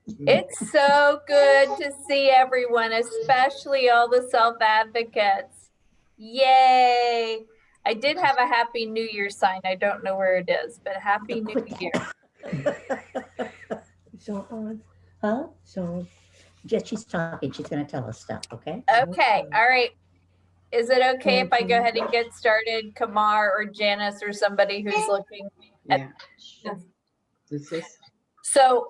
It's so good to see everyone, especially all the self-advocates. Yay. I did have a Happy New Year sign. I don't know where it is, but Happy New Year. Sean, huh? Sean. Yes, she's talking. She's going to tell us stuff, okay? Okay, all right. Is it okay if I go ahead and get started, Kamar or Janice or somebody who's looking at this? So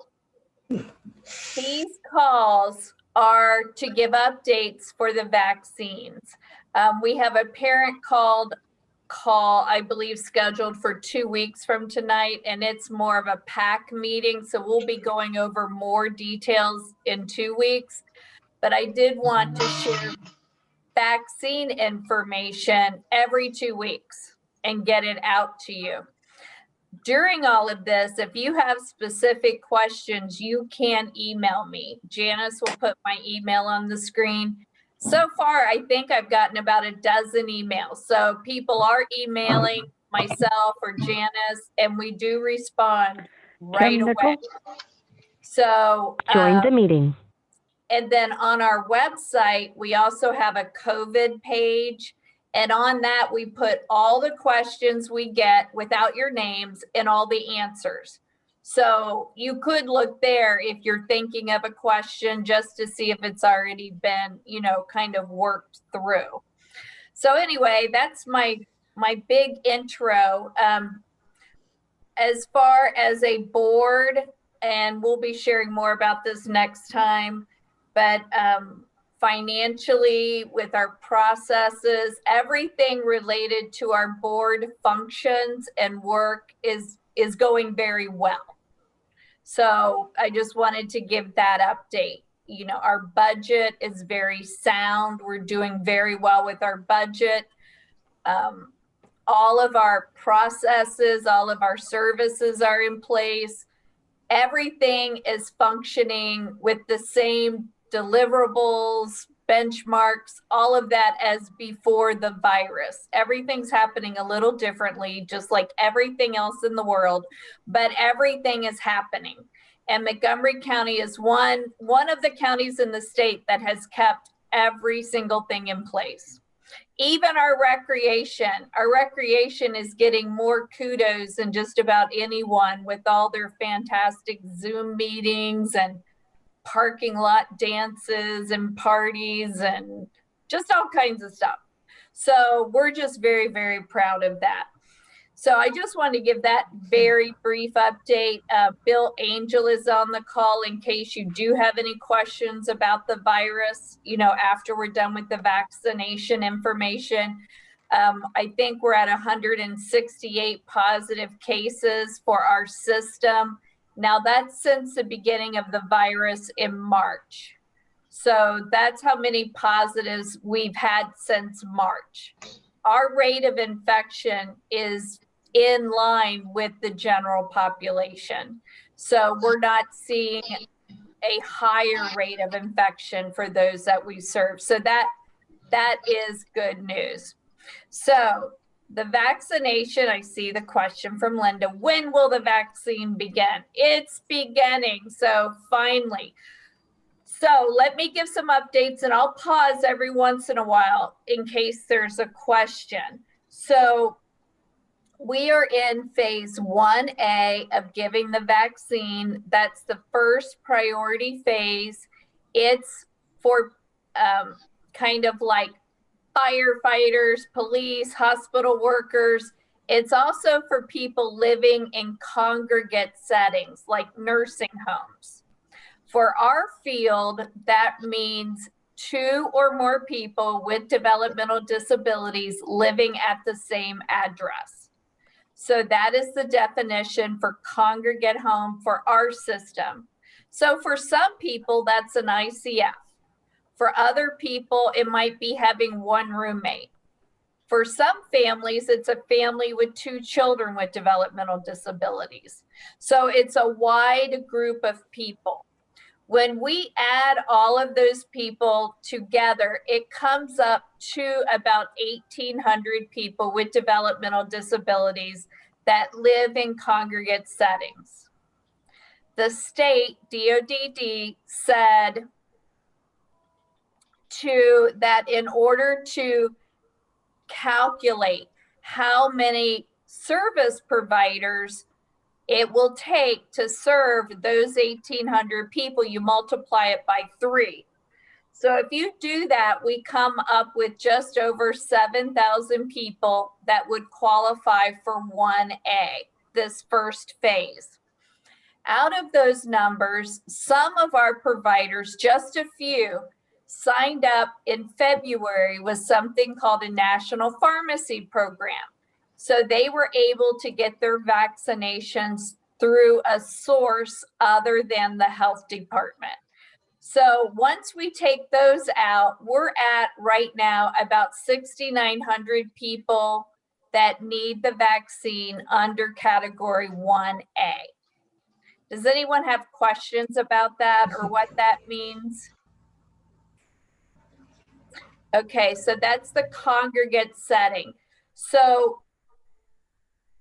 these calls are to give updates for the vaccines. We have a parent call, I believe, scheduled for 2 weeks from tonight, and it's more of a PAC meeting. So we'll be going over more details in 2 weeks. But I did want to share vaccine information every 2 weeks and get it out to you. During all of this, if you have specific questions, you can email me. Janice will put my email on the screen. So far, I think I've gotten about a dozen emails. So people are emailing myself or Janice, and we do respond right away. So join the meeting. And then on our website, we also have a COVID page. And on that, we put all the questions we get without your names and all the answers. So you could look there if you're thinking of a question just to see if it's already been, kind of worked through. So anyway, that's my big intro. As far as a board, and we'll be sharing more about this next time, but financially, with our processes, everything related to our board functions and work is going very well. So I just wanted to give that update. Our budget is very sound. We're doing very well with our budget. All of our processes, all of our services are in place. Everything is functioning with the same deliverables, benchmarks, all of that as before the virus. Everything's happening a little differently, just like everything else in the world, but everything is happening. And Montgomery County is one of the counties in the state that has kept every single thing in place. Even our recreation is getting more kudos than just about anyone with all their fantastic Zoom meetings and parking lot dances and parties and just all kinds of stuff. So we're just very, very proud of that. So I just want to give that very brief update. Bill Angel is on the call in case you do have any questions about the virus, after we're done with the vaccination information. I think we're at 168 positive cases for our system. Now that's since the beginning of the virus in March. So that's how many positives we've had since March. Our rate of infection is in line with the general population. So we're not seeing a higher rate of infection for those that we serve. So that is good news. So the vaccination, I see the question from Linda, when will the vaccine begin? It's beginning, so finally. So let me give some updates, and I'll pause every once in a while in case there's a question. So we are in phase 1A of giving the vaccine. That's the first priority phase. It's for kind of like firefighters, police, hospital workers. It's also for people living in congregate settings like nursing homes. For our field, that means 2 or more people with developmental disabilities living at the same address. So that is the definition for congregate home for our system. So for some people, that's an ICF. For other people, it might be having one roommate. For some families, it's a family with 2 children with developmental disabilities. So it's a wide group of people. When we add all of those people together, it comes up to about 1,800 people with developmental disabilities that live in congregate settings. the state, DODD, said that in order to calculate how many service providers it will take to serve those 1,800 people, you multiply it by 3. So if you do that, we come up with just over 7,000 people that would qualify for 1A, this first phase. Out of those numbers, some of our providers, just a few, signed up in February with something called a national pharmacy program. So they were able to get their vaccinations through a source other than the health department. So once we take those out, we're at right now about 6,900 people that need the vaccine under category 1A. Does anyone have questions about that or what that means? Okay, so that's the congregate setting. So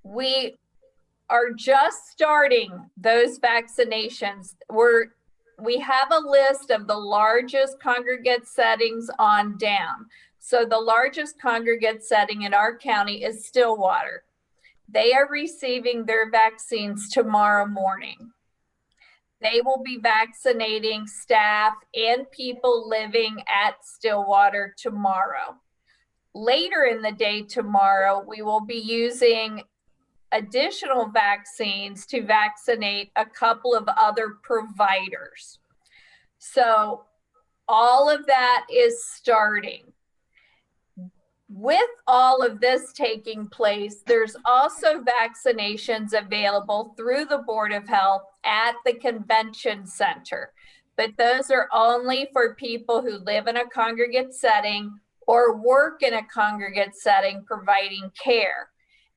we are just starting those vaccinations. We have a list of the largest congregate settings on down. So the largest congregate setting in our county is Stillwater. They are receiving their vaccines tomorrow morning. They will be vaccinating staff and people living at Stillwater tomorrow. Later in the day tomorrow, we will be using additional vaccines to vaccinate a couple of other providers. So all of that is starting. With all of this taking place, there's also vaccinations available through the Board of Health at the convention center, but those are only for people who live in a congregate setting or work in a congregate setting providing care.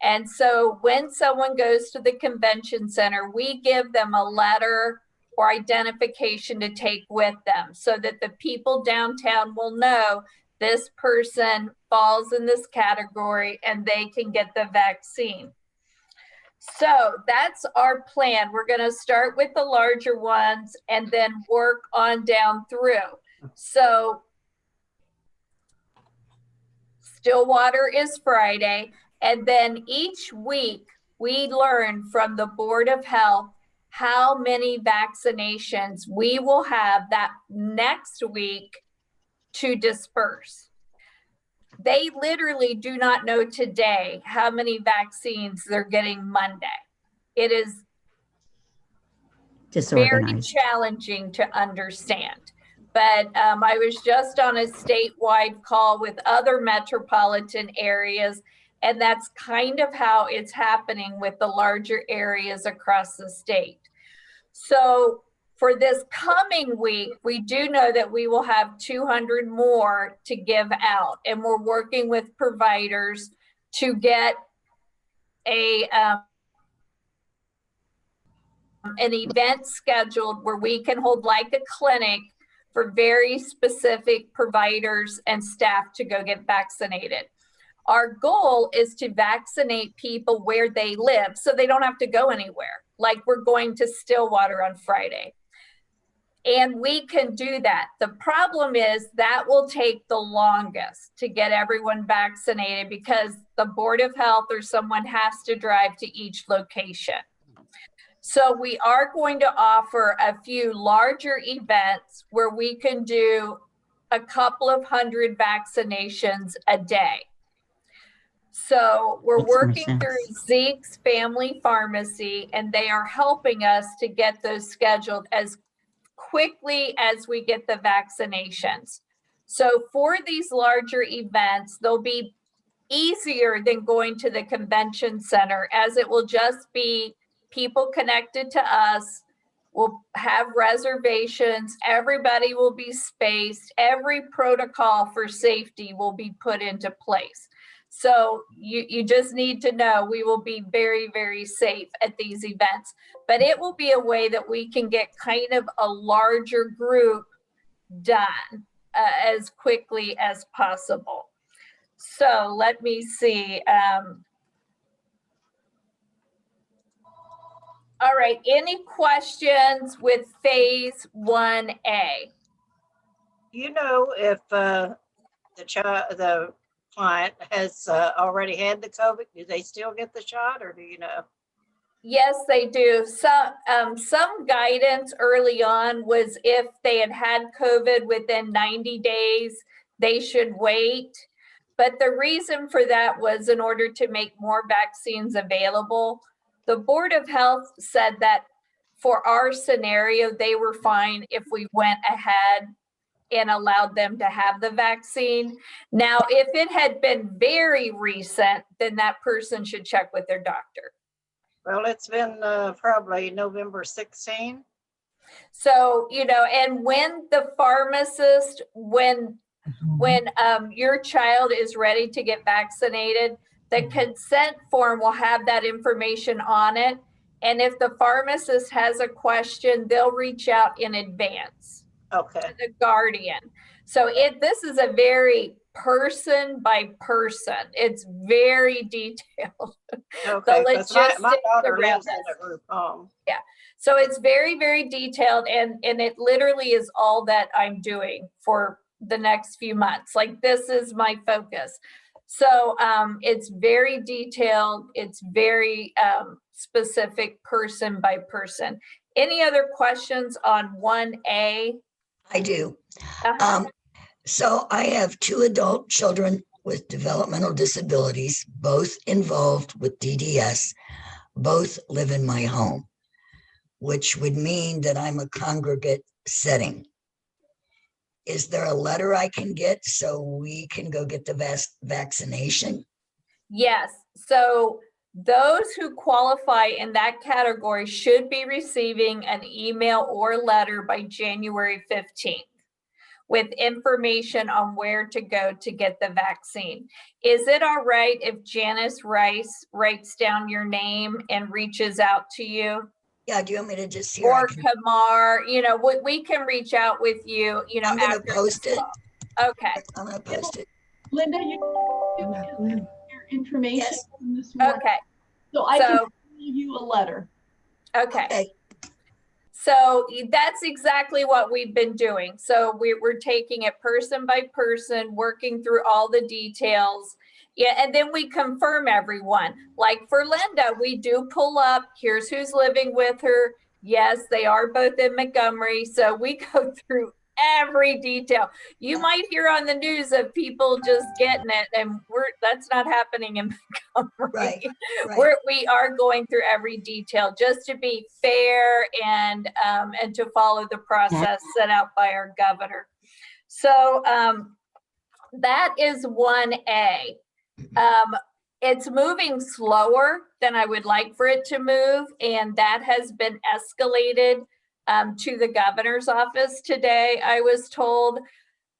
And so when someone goes to the convention center, we give them a letter or identification to take with them so that the people downtown will know this person falls in this category and they can get the vaccine. So that's our plan. We're going to start with the larger ones and then work on down through. So Stillwater is Friday, and then each week we learn from the Board of Health how many vaccinations we will have that next week to disperse. They literally do not know today how many vaccines they're getting Monday. It is very challenging to understand. But I was just on a statewide call with other metropolitan areas, and that's kind of how it's happening with the larger areas across the state. So for this coming week, we do know that we will have 200 more to give out, and we're working with providers to get an event scheduled where we can hold like a clinic for very specific providers and staff to go get vaccinated. Our goal is to vaccinate people where they live so they don't have to go anywhere, like we're going to Stillwater on Friday. And we can do that. The problem is that will take the longest to get everyone vaccinated because the Board of Health or someone has to drive to each location. So we are going to offer a few larger events where we can do a couple of hundred vaccinations a day. So we're working through Zeke's Family Pharmacy, and they are helping us to get those scheduled as quickly as we get the vaccinations. So for these larger events, they'll be easier than going to the convention center, as it will just be people connected to us. We'll have reservations. Everybody will be spaced. Every protocol for safety will be put into place. So you just need to know we will be very, very safe at these events, but it will be a way that we can get kind of a larger group done as quickly as possible. So let me see. All right, any questions with phase 1A? You know, if the client has already had the COVID, do they still get the shot, or do you know? Yes, they do. Some guidance early on was if they had had COVID within 90 days, they should wait. But the reason for that was in order to make more vaccines available. The Board of Health said that for our scenario, they were fine if we went ahead and allowed them to have the vaccine. Now, if it had been very recent, then that person should check with their doctor. Well, it's been probably November 16. So, and when the pharmacist, when your child is ready to get vaccinated, the consent form will have that information on it. And if the pharmacist has a question, they'll reach out in advance Okay. to the guardian. So this is a very person by person. It's very detailed. Okay, because my daughter around lives in a group home. Yeah. So it's very, very detailed, and it literally is all that I'm doing for the next few months. Like, this is my focus. So it's very detailed. It's very specific person by person. Any other questions on 1A? I do. So I have 2 adult children with developmental disabilities, both involved with DDS. Both live in my home, which would mean that I'm a congregate setting. Is there a letter I can get so we can go get the vaccination? Yes. So those who qualify in that category should be receiving an email or letter by January 15th with information on where to go to get the vaccine. Is it all right if Janice Rice writes down your name and reaches out to you? Yeah, do you want me to just see? Or Kamar, we can reach out with you, I'm going to post it. Okay. I'm going to post it. Linda, you your information Yes. from this morning. Okay. So I can send you a letter. Okay. So that's exactly what we've been doing. So we're taking it person by person, working through all the details. Yeah, and then we confirm everyone. Like for Linda, we do pull up, here's who's living with her. Yes, they are both in Montgomery. So we go through every detail. You might hear on the news of people just getting it, and that's not happening in Montgomery. Right. We are going through every detail just to be fair and to follow the process set out by our governor. So that is 1A. It's moving slower than I would like for it to move, and that has been escalated to the governor's office today. I was told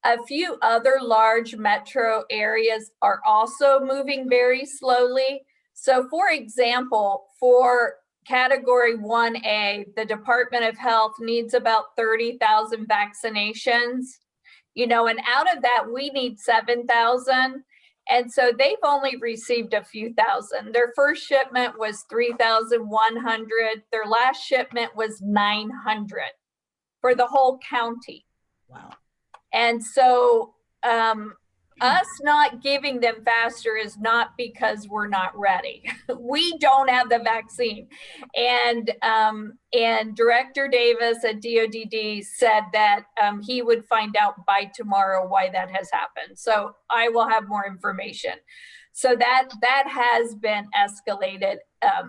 a few other large metro areas are also moving very slowly. So for example, for category 1A, the Department of Health needs about 30,000 vaccinations, and out of that, we need 7,000. And so they've only received a few thousand. Their first shipment was 3,100. Their last shipment was 900 for the whole county. Wow. And so us not giving them faster is not because we're not ready. We don't have the vaccine. And Director Davis at DODD said that he would find out by tomorrow why that has happened. So I will have more information. So that has been escalated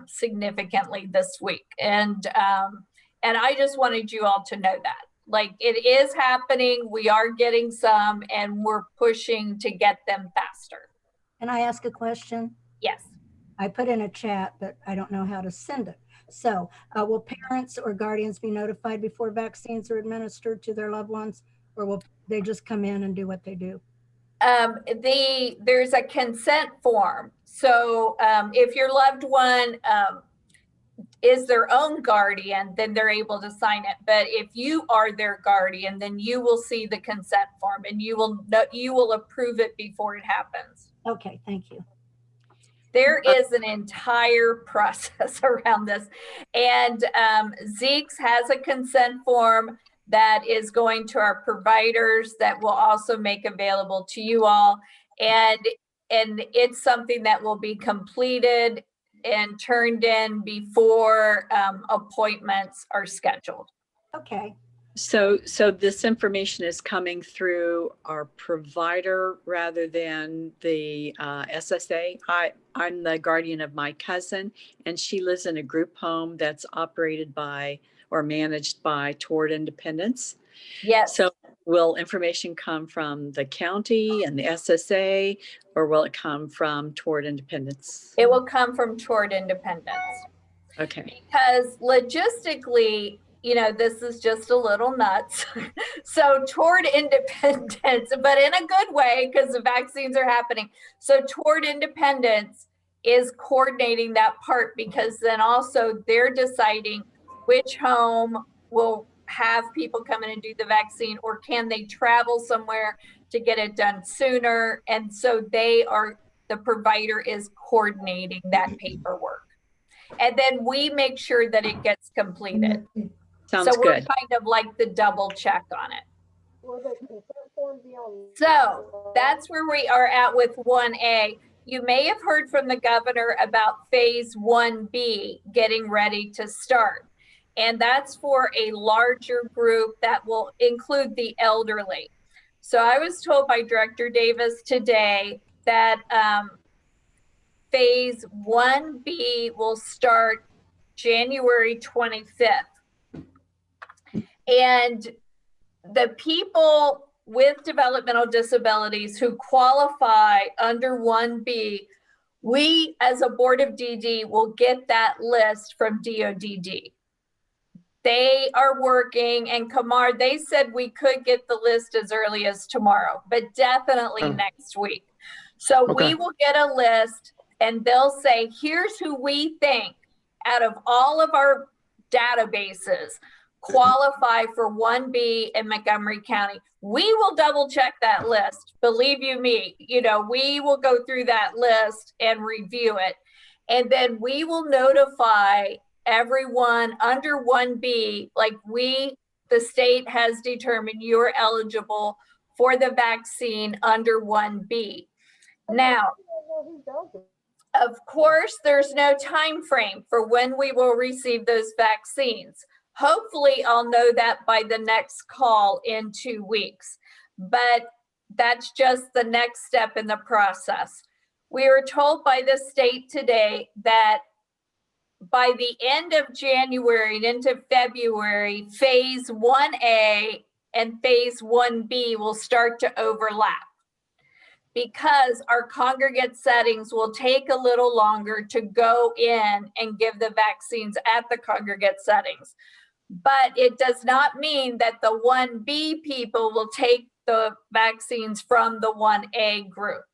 significantly this week. And I just wanted you all to know that. Like, it is happening. We are getting some, and we're pushing to get them faster. Can I ask a question? Yes. I put in a chat, but I don't know how to send it. So will parents or guardians be notified before vaccines are administered to their loved ones, or will they just come in and do what they do? There's a consent form. So if your loved one is their own guardian, then they're able to sign it. But if you are their guardian, then you will see the consent form, and you will approve it before it happens. Okay, thank you. There is an entire process around this. And Zeke's has a consent form that is going to our providers that will also make available to you all. And it's something that will be completed and turned in before appointments are scheduled. Okay, So this information is coming through our provider rather than the SSA. I'm the guardian of my cousin, and she lives in a group home that's operated by or managed by Toward Independence. Yes. So will information come from the county and the SSA, or will it come from Toward Independence? It will come from Toward Independence. Okay. Because logistically, you know, this is just a little nuts. So Toward Independence, but in a good way, because the vaccines are happening. So Toward Independence is coordinating that part, because then also they're deciding which home will have people come in and do the vaccine, or can they travel somewhere to get it done sooner. And so the provider is coordinating that paperwork. And then we make sure that it gets completed. Sounds so we're good. kind of like the double check on it. So that's where we are at with 1A. You may have heard from the governor about phase 1B getting ready to start. And that's for a larger group that will include the elderly. So I was told by Director Davis today that phase 1B will start January 25th. And the people with developmental disabilities who qualify under 1B, we as a board of DD will get that list from DODD. They are working, and Kamar, they said we could get the list as early as tomorrow, but definitely next week. So we will get a list, and they'll say, here's who we think out of all of our databases qualify for 1B in Montgomery County. We will double check that list. Believe you me, you know, we will go through that list and review it. And then we will notify everyone under 1B, like the state has determined you're eligible for the vaccine under 1B. Now, of course, there's no time frame for when we will receive those vaccines. Hopefully, I'll know that by the next call in 2 weeks, but that's just the next step in the process. We were told by the state today that by the end of January and into February, phase 1A and phase 1B will start to overlap, because our congregate settings will take a little longer to go in and give the vaccines at the congregate settings. But it does not mean that the 1B people will take the vaccines from the 1A group.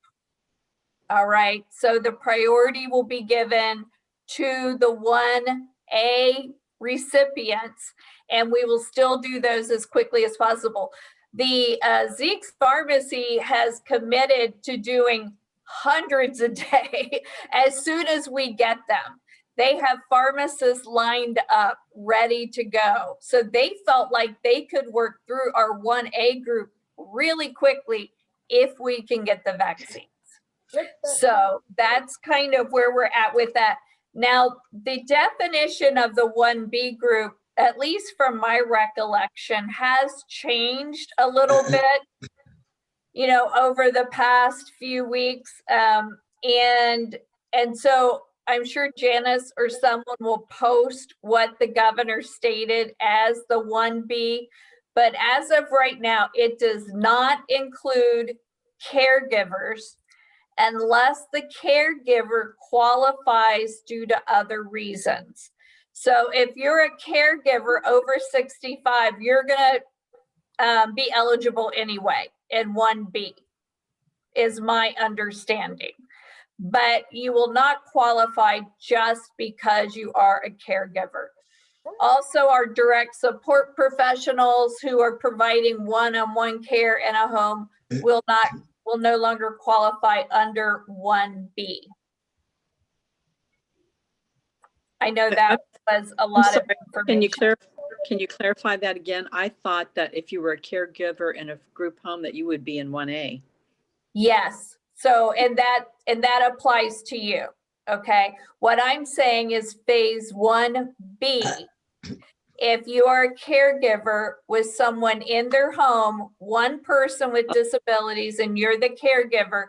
All right, so the priority will be given to the 1A recipients, and we will still do those as quickly as possible. The Zeke's Pharmacy has committed to doing hundreds a day as soon as we get them. They have pharmacists lined up, ready to go. So they felt like they could work through our 1A group really quickly if we can get the vaccines. So that's kind of where we're at with that. Now, the definition of the 1B group, at least from my recollection, has changed a little bit, you know, over the past few weeks. And so I'm sure Janice or someone will post what the governor stated as the 1B, but as of right now, it does not include caregivers unless the caregiver qualifies due to other reasons. So if you're a caregiver over 65, you're gonna be eligible anyway in 1B, is my understanding. But you will not qualify just because you are a caregiver. Also, our direct support professionals who are providing one-on-one care in a home will no longer qualify under 1B. I know that was a lot of Can you information. can you clarify that again? I thought that if you were a caregiver in a group home that you would be in 1A. Yes. So, and that applies to you. Okay. What I'm saying is phase 1B. If you are a caregiver with someone in their home, one person with disabilities, and you're the caregiver,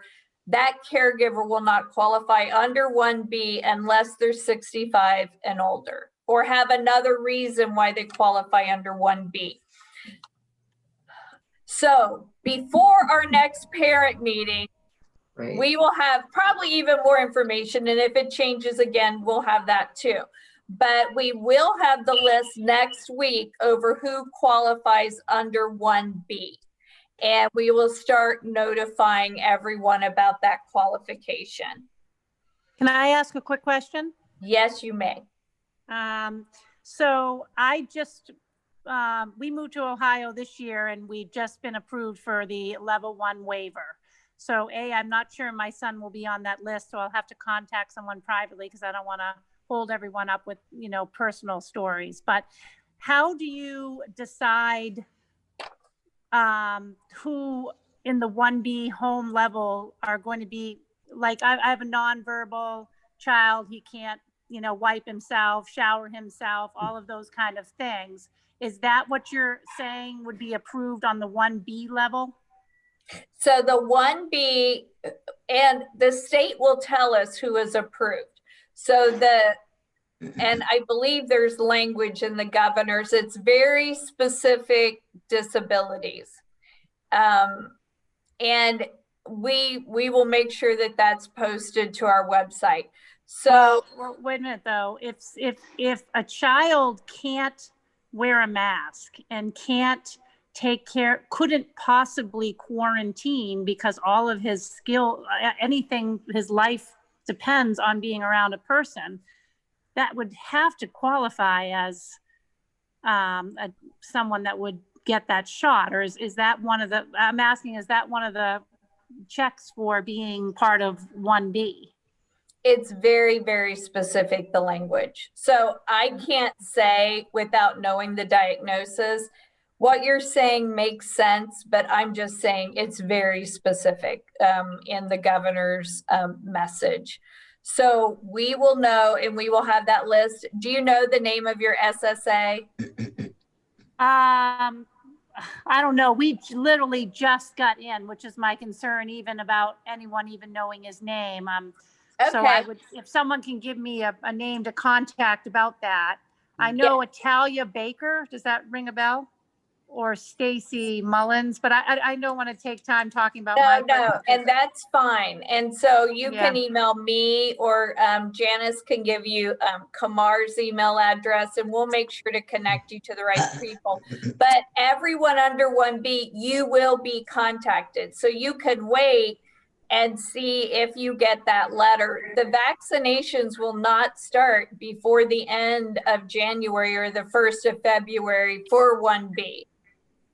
that caregiver will not qualify under 1B unless they're 65 and older, or have another reason why they qualify under 1B. So before our next parent meeting, Right. we will have probably even more information. And if it changes again, we'll have that too. But we will have the list next week over who qualifies under 1B. And we will start notifying everyone about that qualification. Can I ask a quick question? Yes, you may. So I just, we moved to Ohio this year and we've just been approved for the level 1 waiver. So I'm not sure my son will be on that list, so I'll have to contact someone privately because I don't want to hold everyone up with, personal stories. But how do you decide who in the 1B home level are going to be, like, I have a nonverbal child, he can't, wipe himself, shower himself, all of those kind of things. Is that what you're saying would be approved on the 1B level? So the 1B, and the state will tell us who is approved. So and I believe there's language in the governor's, it's very specific disabilities. And we will make sure that that's posted to our website. So well, wait a minute though, if a child can't wear a mask and can't take care, couldn't possibly quarantine because all of his skill, anything, his life depends on being around a person, that would have to qualify as someone that would get that shot. Or is that one of the, I'm asking, is that one of the checks for being part of 1B? it's very, very specific, the language. So I can't say without knowing the diagnosis. What you're saying makes sense, but I'm just saying it's very specific in the governor's message. So we will know and we will have that list. Do you know the name of your SSA? I don't know. We literally just got in, which is my concern, even about anyone even knowing his name. So I would, if someone can give me a name to contact about that. I know Atalia Baker. Does that ring a bell? Or Stacy Mullins, but I don't want to take time talking about No, and that's fine. And so you can email me, or Janice can give you Kamar's email address, and we'll make sure to connect you to the right people. But everyone under 1B, you will be contacted. So you can wait and see if you get that letter. The vaccinations will not start before the end of January or the 1st of February for 1B.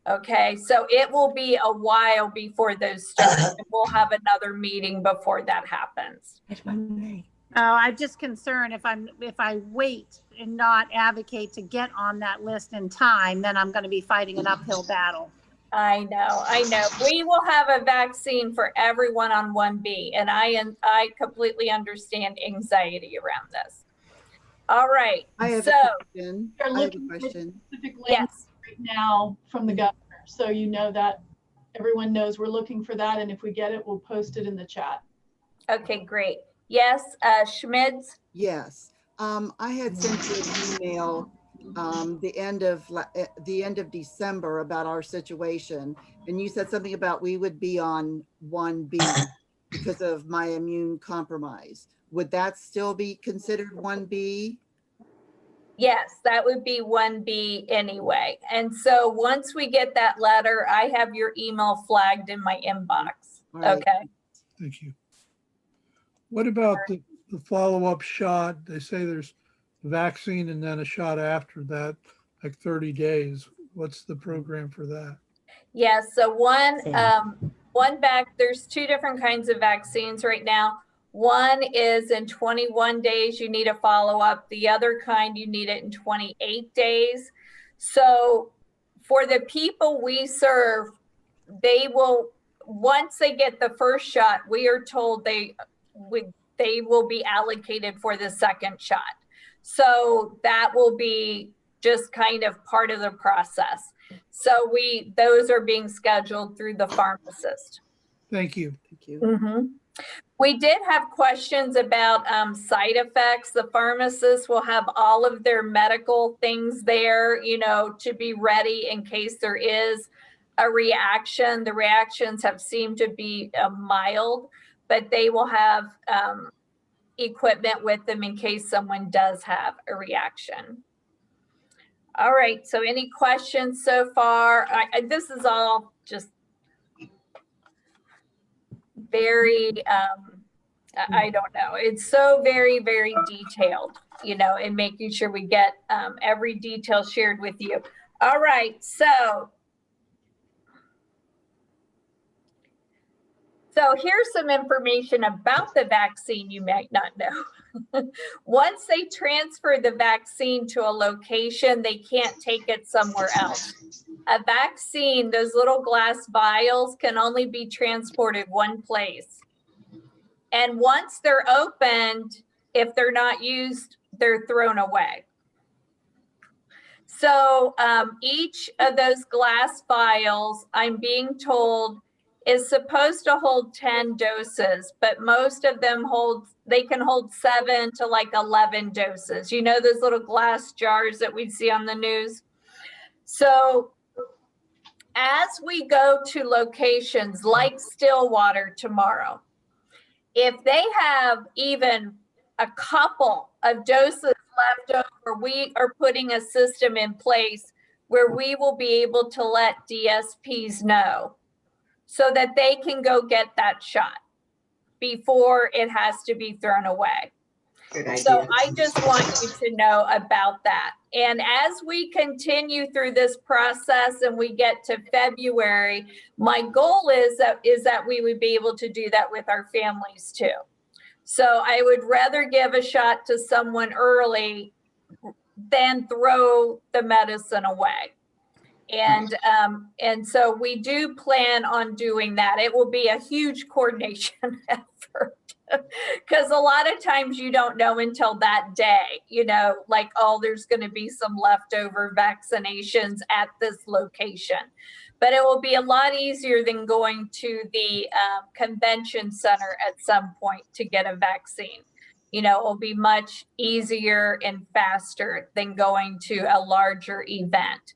Okay, so it will be a while before those start. And we'll have another meeting before that happens. I'm just concerned if I wait and not advocate to get on that list in time, then I'm going to be fighting an uphill battle. I know. We will have a vaccine for everyone on 1B, and I completely understand anxiety around this. All right. I have a question. They're looking for specific language right now from the governor, so you know that everyone knows we're looking for that, and if we get it, we'll post it in the chat. Okay, great. Yes, Schmitz? Yes, I had sent you an email the end of December about our situation, and you said something about we would be on 1B because of my immune compromise. Would that still be considered 1B? Yes, that would be 1B anyway. And so once we get that letter, I have your email flagged in my inbox. Right. Okay. Thank you. What about the follow-up shot? They say there's vaccine and then a shot after that, like 30 days. What's the program for that? Yes, so there's two different kinds of vaccines right now. One is in 21 days, you need a follow-up. The other kind, you need it in 28 days. So for the people we serve, they will, once they get the first shot, we are told they will be allocated for the second shot. So that will be just kind of part of the process. So those are being scheduled through the pharmacist. Thank you. Thank you. Mm-hmm. We did have questions about side effects. The pharmacist will have all of their medical things there, you know, to be ready in case there is a reaction. The reactions have seemed to be mild, but they will have equipment with them in case someone does have a reaction. All right, so any questions so far? This is all just very, I don't know. It's so very, very detailed, you know, in making sure we get every detail shared with you. All right, so here's some information about the vaccine you might not know. Once they transfer the vaccine to a location, they can't take it somewhere else. A vaccine, those little glass vials, can only be transported one place. And once they're opened, if they're not used, they're thrown away. So each of those glass vials, I'm being told, is supposed to hold 10 doses, but most of them they can hold 7 to like 11 doses. You know, those little glass jars that we see on the news. So as we go to locations like Stillwater tomorrow, if they have even a couple of doses left over, we are putting a system in place where we will be able to let DSPs know so that they can go get that shot before it has to be thrown away. So I just want you to know about that. And as we continue through this process and we get to February, my goal is that we would be able to do that with our families too. So I would rather give a shot to someone early than throw the medicine away. And so we do plan on doing that. It will be a huge coordination effort because a lot of times you don't know until that day, you know, like, oh, there's going to be some leftover vaccinations at this location. But it will be a lot easier than going to the convention center at some point to get a vaccine. You know, it will be much easier and faster than going to a larger event.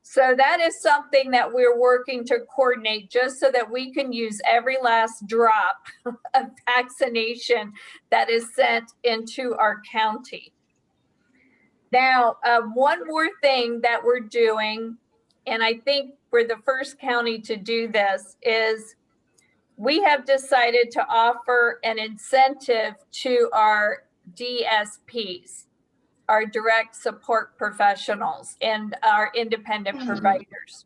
So that is something that we're working to coordinate just so that we can use every last drop of vaccination that is sent into our county. Now, one more thing that we're doing, and I think we're the first county to do this, is we have decided to offer an incentive to our DSPs, our direct support professionals, and our independent providers.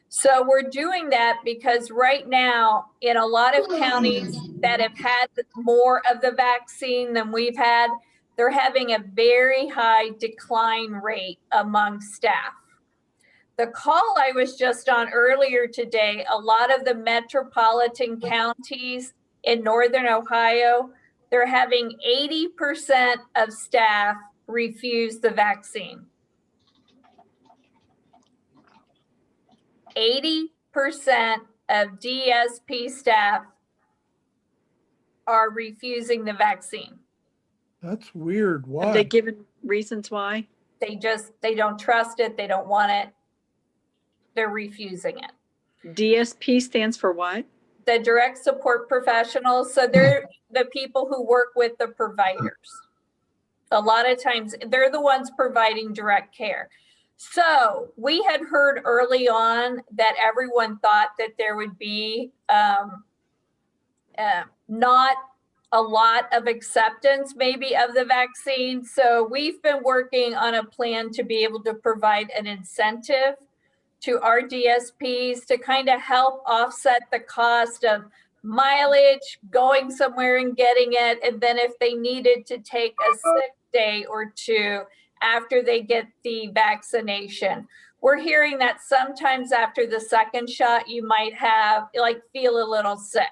So we're doing that because right now, in a lot of counties that have had more of the vaccine than we've had, they're having a very high decline rate among staff. The call I was just on earlier today, a lot of the metropolitan counties in Northern Ohio, they're having 80% of staff refuse the vaccine. 80% of DSP staff are refusing the vaccine. That's weird. Why? Have they given reasons why? They don't trust it. They don't want it. They're refusing it. DSP stands for what? The direct support professionals. So they're the people who work with the providers. A lot of times they're the ones providing direct care. So we had heard early on that everyone thought that there would be not a lot of acceptance maybe of the vaccine. So we've been working on a plan to be able to provide an incentive to our DSPs to kind of help offset the cost of mileage, going somewhere and getting it, and then if they needed to take a sick day or two after they get the vaccination. We're hearing that sometimes after the second shot, you might feel a little sick.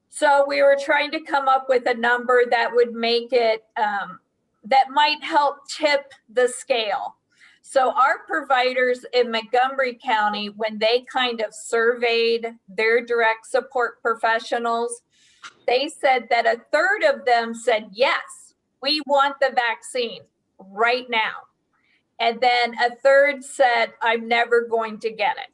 So we were trying to come up with a number that would make it, that might help tip the scale. So our providers in Montgomery County, when they kind of surveyed their direct support professionals, they said that a third of them said, yes, we want the vaccine right now. And then a third said, I'm never going to get it.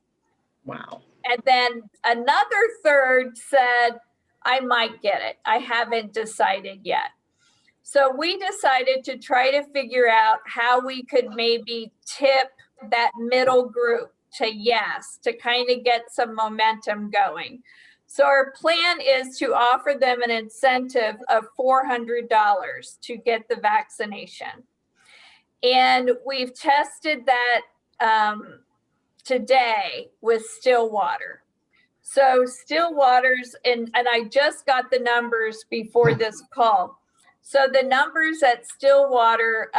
Wow. And then another third said, I might get it. I haven't decided yet. So we decided to try to figure out how we could maybe tip that middle group to yes, to kind of get some momentum going. So our plan is to offer them an incentive of $400 to get the vaccination. And we've tested that today with Stillwater. So Stillwater's, and I just got the numbers before this call. So the numbers at Stillwater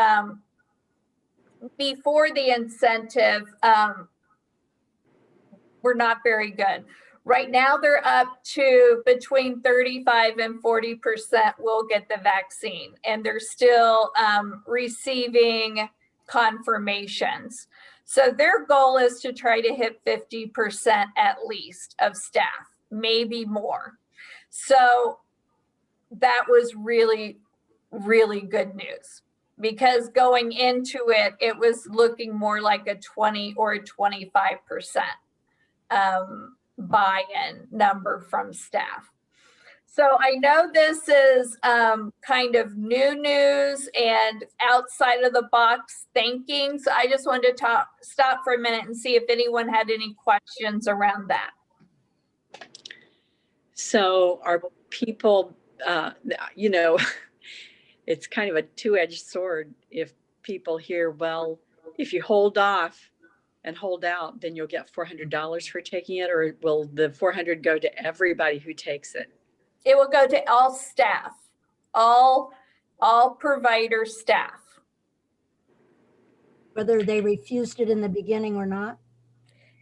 before the incentive were not very good. Right now they're up to between 35 and 40% will get the vaccine, and they're still receiving confirmations. So their goal is to try to hit 50% at least of staff, maybe more. So that was really, really good news, because going into it, it was looking more like a 20 or a 25% buy-in number from staff. So I know this is kind of new news and outside of the box thinking. So I just wanted to stop for a minute and see if anyone had any questions around that. So are people, you know, it's kind of a two-edged sword. If people hear, well, if you hold off and hold out, then you'll get $400 for taking it, or will the $400 go to everybody who takes it? It will go to all staff, all provider staff. Whether they refused it in the beginning or not?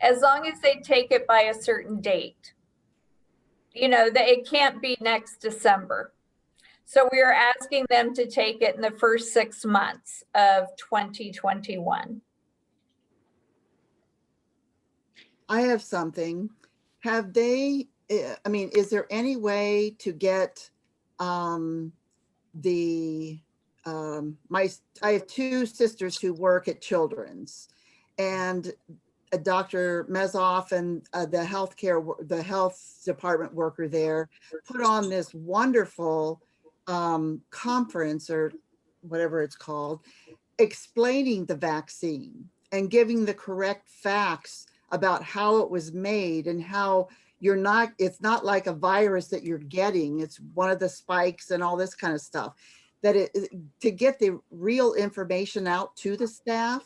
As long as they take it by a certain date. You know, that it can't be next December. So we are asking them to take it in the first 6 months of 2021. I have something. Have they, I mean, is there any way to get I have two sisters who work at Children's, and Dr. Mezoff and the health department worker there put on this wonderful conference, or whatever it's called, explaining the vaccine and giving the correct facts about how it was made and how it's not like a virus that you're getting. It's one of the spikes and all this kind of stuff, to get the real information out to the staff.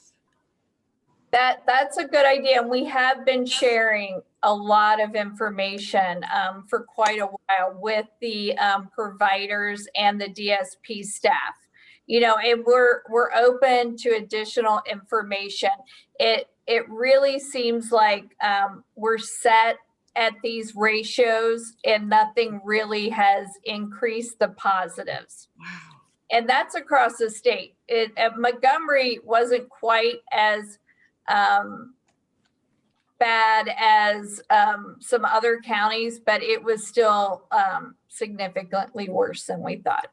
That's a good idea. And we have been sharing a lot of information for quite a while with the providers and the DSP staff. You know, and we're open to additional information. It really seems like we're set at these ratios and nothing really has increased the positives. Wow. And that's across the state. Montgomery wasn't quite as bad as some other counties, but it was still significantly worse than we thought.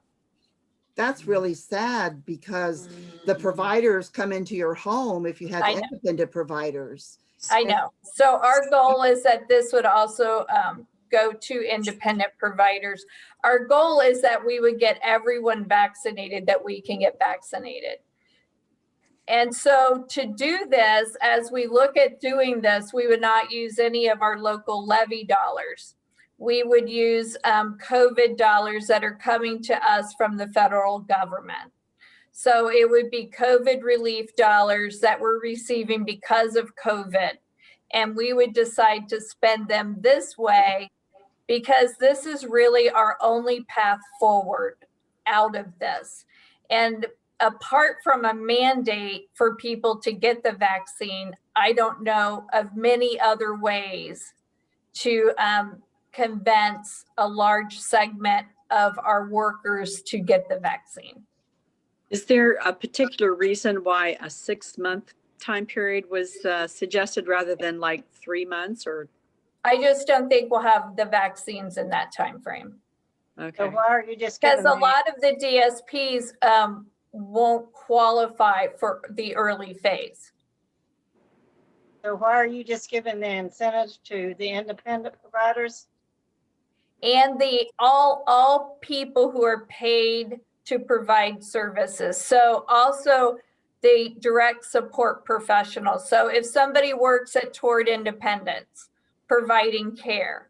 That's really sad, because the providers come into your home if you have independent providers. I know. So our goal is that this would also go to independent providers. Our goal is that we would get everyone vaccinated that we can get vaccinated. And so to do this, as we look at doing this, we would not use any of our local levy dollars. We would use COVID dollars that are coming to us from the federal government. So it would be COVID relief dollars that we're receiving because of COVID. And we would decide to spend them this way because this is really our only path forward out of this. And apart from a mandate for people to get the vaccine, I don't know of many other ways to convince a large segment of our workers to get the vaccine. Is there a particular reason why a 6-month time period was suggested rather than like 3 months? Or I just don't think we'll have the vaccines in that time frame. So okay, why are you just Because giving a lot of the DSPs won't qualify for the early phase. so why are you just giving the incentives to the independent providers? And the all people who are paid to provide services. So also the direct support professionals. So if somebody works at Toward Independence providing care,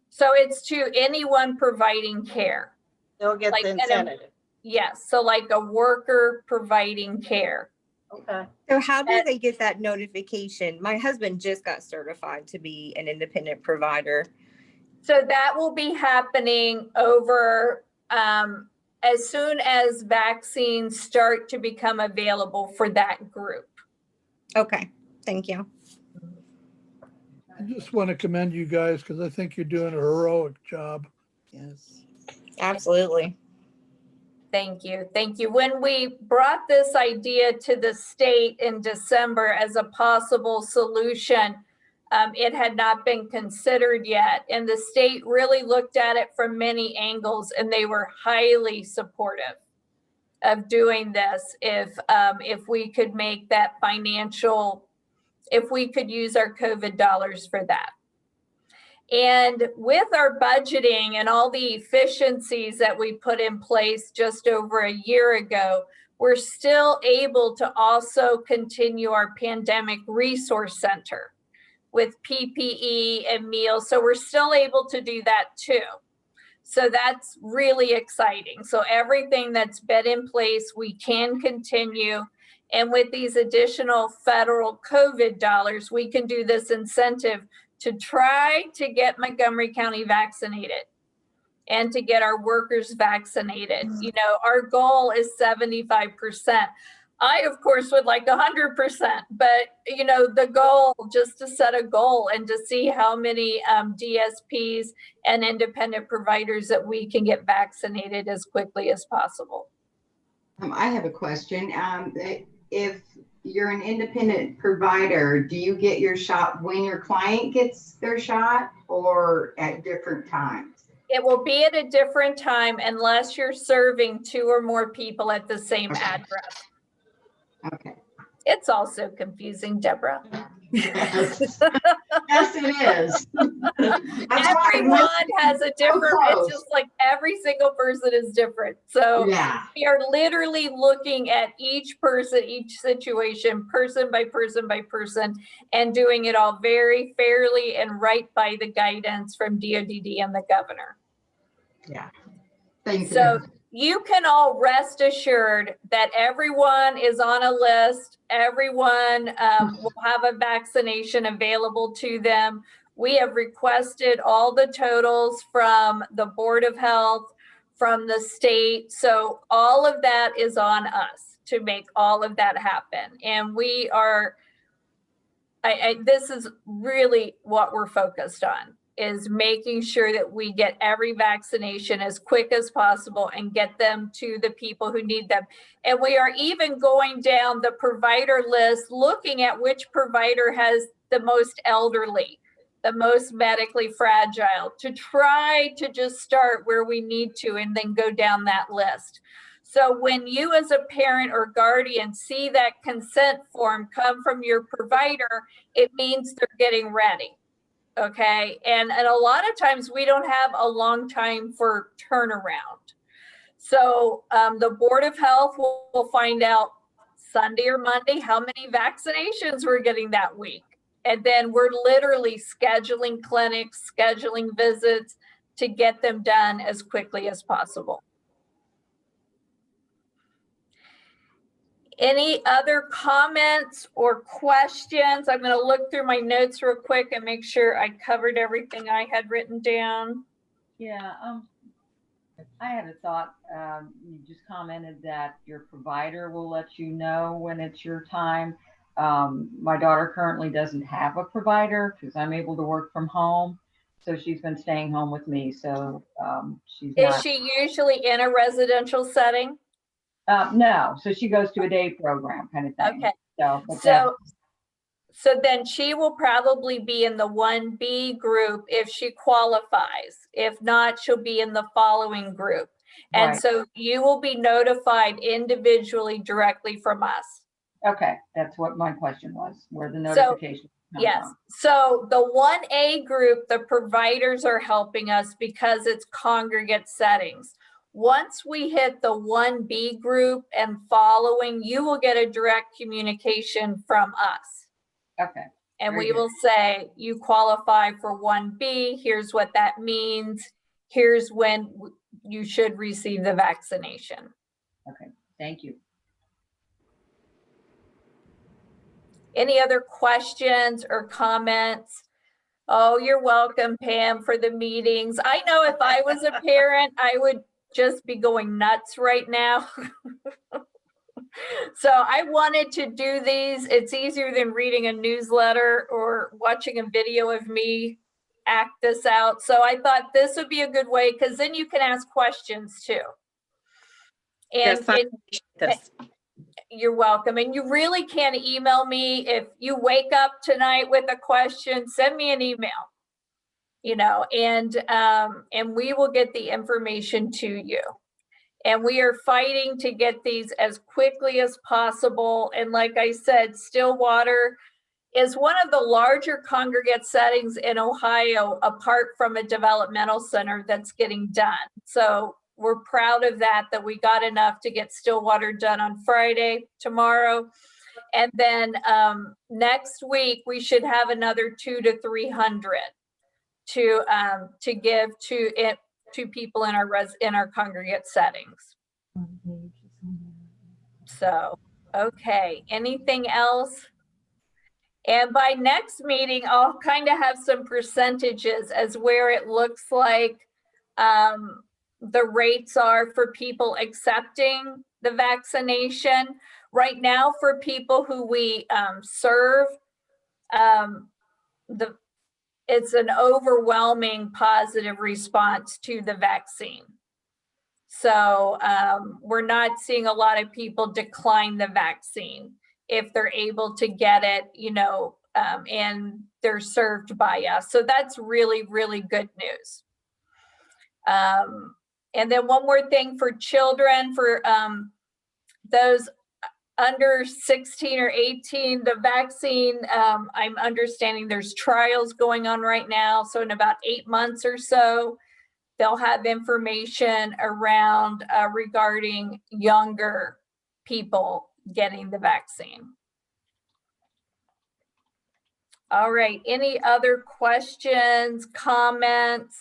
so it's to anyone providing care. They'll get Like the an incentive. Yes, so like a worker providing care. Okay. So how do they get that notification? My husband just got certified to be an independent provider. So that will be happening over as soon as vaccines start to become available for that group. Okay, thank you. I just want to commend you guys because I think you're doing a heroic job. Yes. Absolutely. Thank you. Thank you. When we brought this idea to the state in December as a possible solution, it had not been considered yet. And the state really looked at it from many angles, and they were highly supportive of doing this if we could make that financial, if we could use our COVID dollars for that. And with our budgeting and all the efficiencies that we put in place just over a year ago, we're still able to also continue our pandemic resource center with PPE and meals. So we're still able to do that too. So that's really exciting. So everything that's been in place, we can continue. And with these additional federal COVID dollars, we can do this incentive to try to get Montgomery County vaccinated and to get our workers vaccinated. You know, our goal is 75%. I, of course, would like 100%, but, you know, the goal, just to set a goal and to see how many DSPs and independent providers that we can get vaccinated as quickly as possible. I have a question. If you're an independent provider, do you get your shot when your client gets their shot or at different times? It will be at a different time unless you're serving 2 or more people at the same address. Okay. It's also confusing, Deborah. Yes, yes it is. Everyone has a different, it's just like every single person is different. So yeah, we are literally looking at each person, each situation, person by person by person, and doing it all very fairly and right by the guidance from DODD and the governor. yeah. Thank So you. you can all rest assured that everyone is on a list. Everyone will have a vaccination available to them. We have requested all the totals from the Board of Health, from the state. So all of that is on us to make all of that happen. And we are, this is really what we're focused on, is making sure that we get every vaccination as quick as possible and get them to the people who need them. And we are even going down the provider list, looking at which provider has the most elderly, the most medically fragile, to try to just start where we need to and then go down that list. So when you as a parent or guardian see that consent form come from your provider, it means they're getting ready. Okay. And a lot of times we don't have a long time for turnaround. So the Board of Health will find out Sunday or Monday how many vaccinations we're getting that week. And then we're literally scheduling clinics, scheduling visits to get them done as quickly as possible. Any other comments or questions? I'm going to look through my notes real quick and make sure I covered everything I had written down. Yeah, I had a thought. You just commented that your provider will let you know when it's your time. My daughter currently doesn't have a provider because I'm able to work from home. So she's been staying home with me. So she's Is not. she usually in a residential setting? No, so she goes to a day program kind of thing. Okay. So then she will probably be in the 1B group if she qualifies. If not, she'll be in the following group. And Right. so you will be notified individually directly from us. Okay, that's what my question was, where the notification. Yes. So the 1A group, the providers are helping us because it's congregate settings. Once we hit the 1B group and following, you will get a direct communication from us. Okay. And Very we good. will say, you qualify for 1B, here's what that means. Here's when you should receive the vaccination. Okay, thank you. Any other questions or comments? Oh, you're welcome, Pam, for the meetings. I know if I was a parent, I would just be going nuts right now. So I wanted to do these. It's easier than reading a newsletter or watching a video of me act this out. So I thought this would be a good way because then you can ask questions too. And you're welcome. And you really can email me if you wake up tonight with a question, send me an email, you know, and we will get the information to you. And we are fighting to get these as quickly as possible. And like I said, Stillwater is one of the larger congregate settings in Ohio, apart from a developmental center that's getting done. So we're proud of that we got enough to get Stillwater done on Friday, tomorrow. And then next week, we should have another 200 to 300 to give to people in our congregate settings. So, okay, anything else? And by next meeting, I'll kind of have some percentages as where it looks like the rates are for people accepting the vaccination. Right now, for people who we serve, it's an overwhelming positive response to the vaccine. So we're not seeing a lot of people decline the vaccine if they're able to get it, you know, and they're served by us. So that's really, really good news. And then one more thing for children, for those under 16 or 18, the vaccine, I'm understanding there's trials going on right now. So in about 8 months or so, they'll have information around regarding younger people getting the vaccine. All right, any other questions, comments?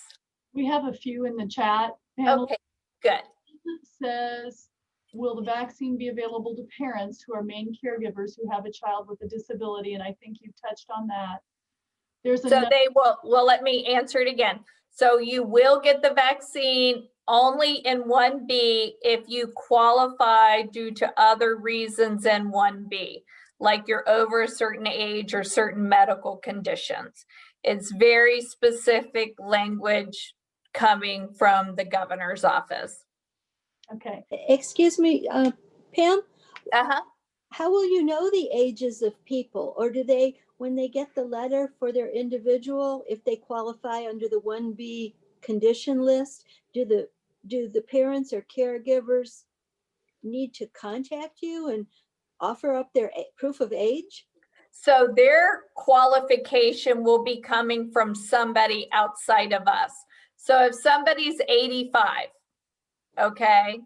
We have a few in the chat. Okay, good. It says, will the vaccine be available to parents who are main caregivers who have a child with a disability? And I think you touched on that. There's so they will, well, let me answer it again. So you will get the vaccine only in 1B if you qualify due to other reasons in 1B, like you're over a certain age or certain medical conditions. It's very specific language coming from the governor's office. Okay. Excuse me, Pam? Uh-huh. How will you know the ages of people? Or do they, when they get the letter for their individual, if they qualify under the 1B condition list, do the parents or caregivers need to contact you and offer up their proof of age? So their qualification will be coming from somebody outside of us. So if somebody's 85, okay,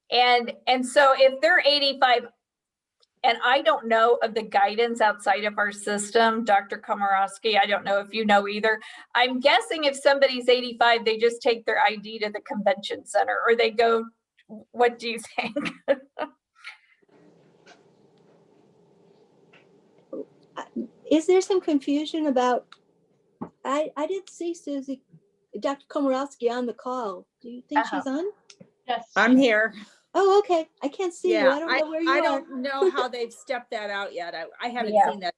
and so if they're 85, and I don't know of the guidance outside of our system, Dr. Komorowski, I don't know if you know either. I'm guessing if somebody's 85, they just take their ID to the convention center, or they go, what do you think? Is there some confusion about, I did see Dr. Komorowski on the call. Do you think she's on? Yes. I'm here. Oh, okay. I can't see you. Yeah, I don't know where you I are. don't know how they've stepped that out yet. I haven't Yeah. seen that.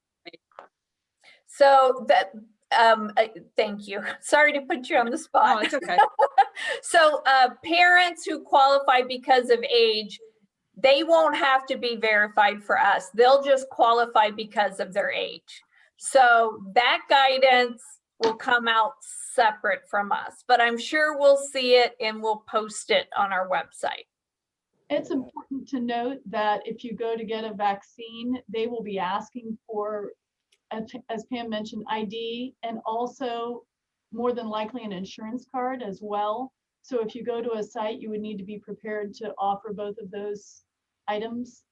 So that, thank you. Sorry to put you on the spot. Oh, it's okay. So parents who qualify because of age, they won't have to be verified for us. They'll just qualify because of their age. So that guidance will come out separate from us, but I'm sure we'll see it and we'll post it on our website. It's important to note that if you go to get a vaccine, they will be asking for, as Pam mentioned, ID, and also more than likely an insurance card as well. So if you go to a site, you would need to be prepared to offer both of those items.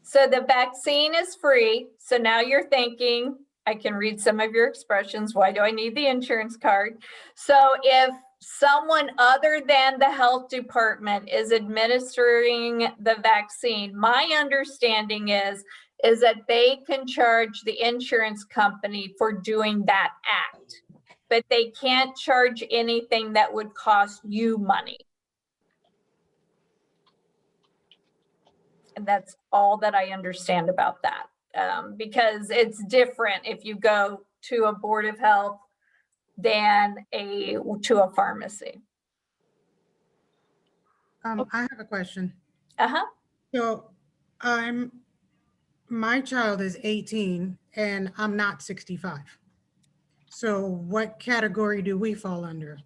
So the vaccine is free. So now you're thinking, I can read some of your expressions. Why do I need the insurance card? So if someone other than the health department is administering the vaccine, my understanding is that they can charge the insurance company for doing that act, but they can't charge anything that would cost you money. And that's all that I understand about that, because it's different if you go to a board of health than to a pharmacy. I have a question. Uh-huh. So my child is 18 and I'm not 65. So what category do we fall under?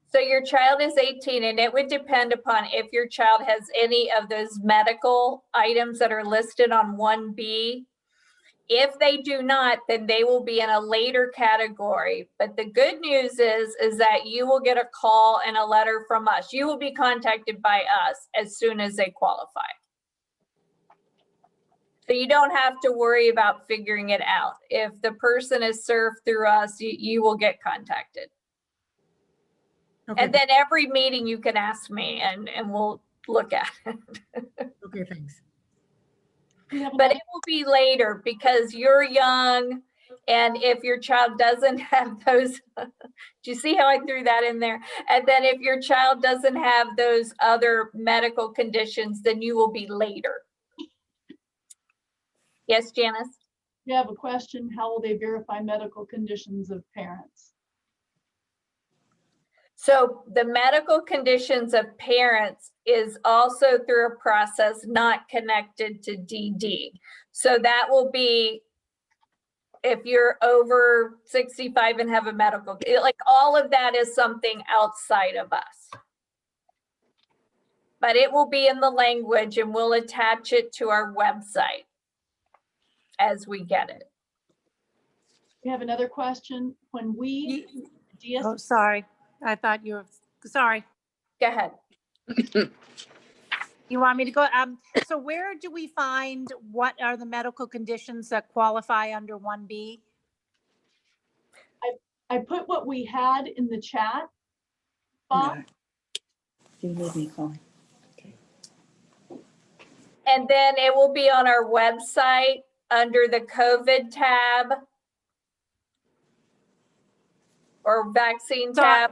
So your child is 18, and it would depend upon if your child has any of those medical items that are listed on 1B. If they do not, then they will be in a later category. But the good news is that you will get a call and a letter from us. You will be contacted by us as soon as they qualify. So you don't have to worry about figuring it out. If the person is served through us, you will get contacted. Okay. And then every meeting you can ask me and we'll look at it. Okay, thanks. But it will be later because you're young, and if your child doesn't have those, do you see how I threw that in there? And then if your child doesn't have those other medical conditions, then you will be later. Yes, Janice? You have a question, how will they verify medical conditions of parents? So the medical conditions of parents is also through a process not connected to DD. So that will be if you're over 65 and have a medical, like all of that is something outside of us. But it will be in the language and we'll attach it to our website as we get it. We have another question. When we, Oh, sorry. I thought you were, sorry. Go ahead. You want me to go? So where do we find what are the medical conditions that qualify under 1B? I put what we had in the chat. Bob? Do you need me calling? And then it will be on our website under the COVID tab or vaccine tab.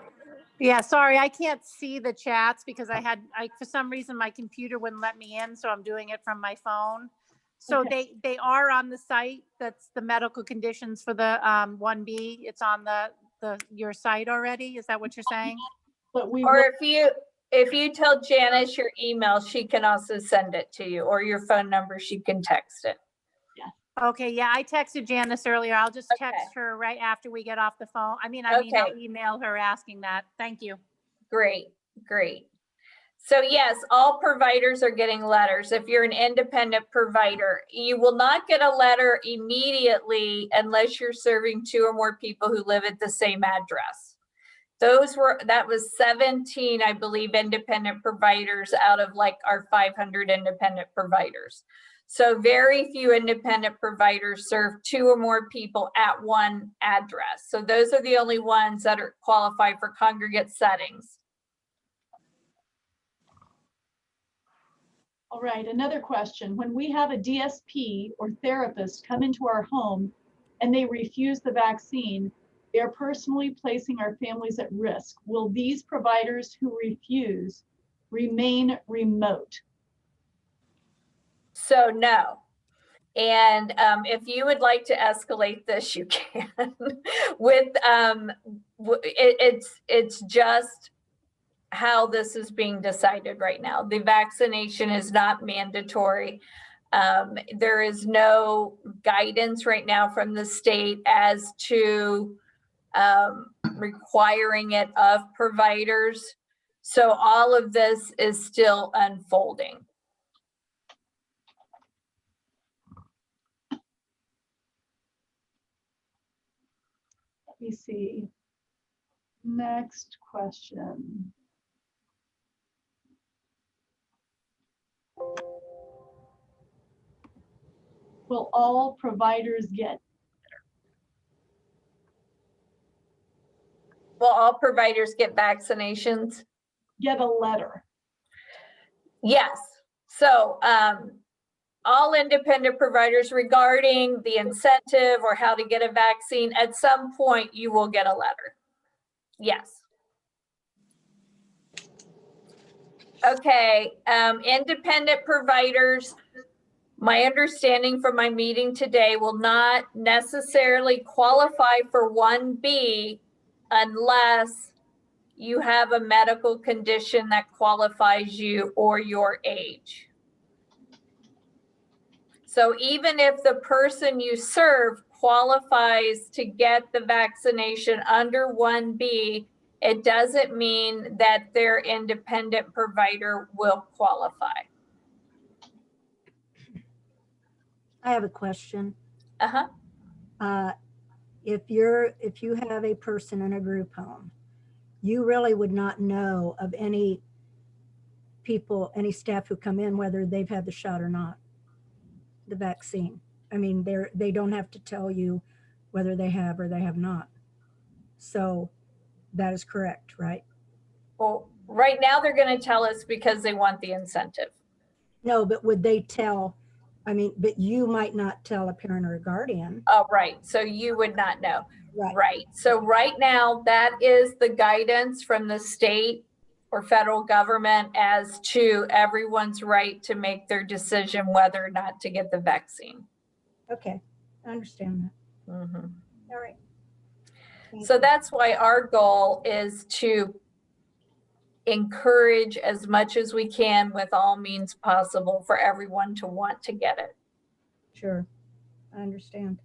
Yeah, sorry, I can't see the chats because for some reason my computer wouldn't let me in, so I'm doing it from my phone. So Okay. they are on the site. That's the medical conditions for the 1B. It's on your site already. Is that what you're saying? But Or if you tell Janice your email, she can also send it to you, or your phone number, she can text it. Okay, yeah, I texted Janice earlier. I'll just text her right after we get off the phone. I mean, I'll email her asking that. Thank you. Great, great. So yes, all providers are getting letters. If you're an independent provider, you will not get a letter immediately unless you're serving 2 or more people who live at the same address. That was 17, I believe, independent providers out of like our 500 independent providers. So very few independent providers serve 2 or more people at one address. So those are the only ones that are qualified for congregate settings. All right, another question. When we have a DSP or therapist come into our home and they refuse the vaccine, they are personally placing our families at risk. Will these providers who refuse remain remote? So no. And if you would like to escalate this, you can. With it's just how this is being decided right now. The vaccination is not mandatory. There is no guidance right now from the state as to requiring it of providers. So all of this is still unfolding. Let me see. Next question. Will all providers get? Will all providers get vaccinations? Get a letter? Yes. So all independent providers, regarding the incentive or how to get a vaccine, at some point you will get a letter. Yes. Okay, independent providers, my understanding from my meeting today, will not necessarily qualify for 1B unless you have a medical condition that qualifies you or your age. So even if the person you serve qualifies to get the vaccination under 1B, it doesn't mean that their independent provider will qualify. I have a question. Uh-huh. If you have a person in a group home, you really would not know of any people, any staff who come in, whether they've had the shot or not, the vaccine. I mean, they don't have to tell you whether they have or they have not. So that is correct, right? Well, right now they're going to tell us because they want the incentive. No, but would they tell, I mean, but you might not tell a parent or a guardian. Oh, right. So you would not know. Right. Right. So right now, that is the guidance from the state or federal government as to everyone's right to make their decision whether or not to get the vaccine. Okay, I understand that. Mm-hmm. All right. So that's why our goal is to encourage as much as we can with all means possible for everyone to want to get it. Sure, I understand.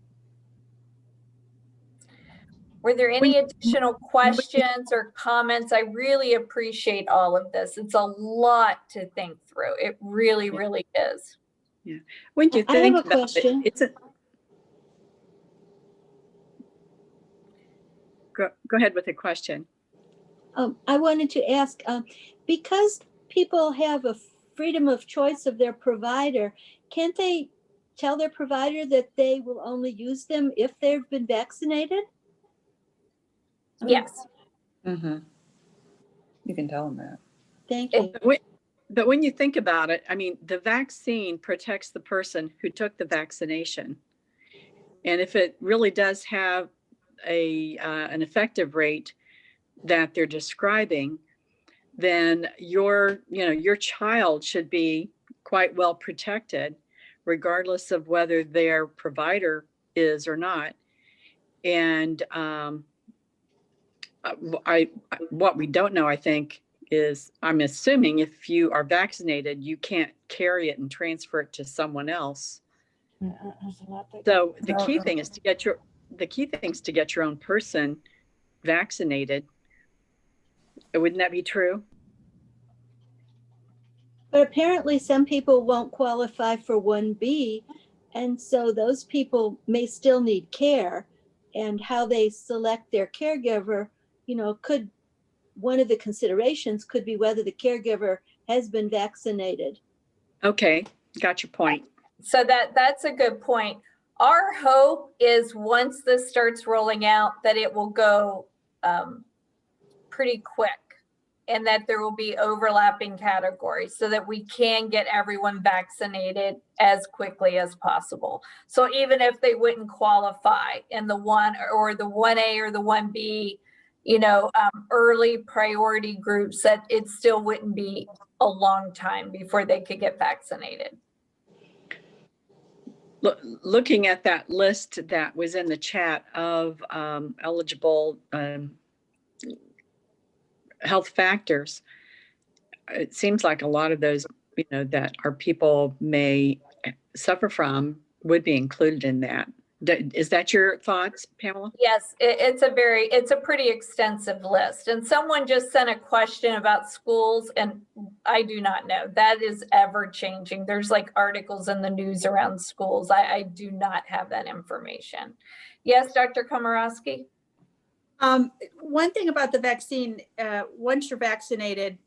Were there any additional questions or comments? I really appreciate all of this. It's a lot to think through. It really, really is. Yeah. When you I have think a about question. Go ahead with a question. I wanted to ask, because people have a freedom of choice of their provider, can't they tell their provider that they will only use them if they've been vaccinated? Yes. Mm-hmm. You can tell them that. Thank you. But when you think about it, I mean, the vaccine protects the person who took the vaccination. And if it really does have an effective rate that they're describing, then your child should be quite well protected, regardless of whether their provider is or not. And what we don't know, I think, is I'm assuming if you are vaccinated, you can't carry it and transfer it to someone else. So the key thing is to get your own person vaccinated. Wouldn't that be true? But apparently some people won't qualify for 1B, and so those people may still need care, and how they select their caregiver, could, one of the considerations could be whether the caregiver has been vaccinated. Okay, got your point. So that's a good point. Our hope is once this starts rolling out that it will go pretty quick. and that there will be overlapping categories so that we can get everyone vaccinated as quickly as possible. So even if they wouldn't qualify in the 1 or the 1A or the 1B, early priority groups, that it still wouldn't be a long time before they could get vaccinated. Looking at that list that was in the chat of eligible health factors, it seems like a lot of those, that our people may suffer from would be included in that. Is that your thoughts, Pamela? Yes, it's a pretty extensive list. And someone just sent a question about schools, and I do not know. That is ever changing. There's like articles in the news around schools. I do not have that information. Yes, Dr. Komorowski? One thing about the vaccine, once you're vaccinated,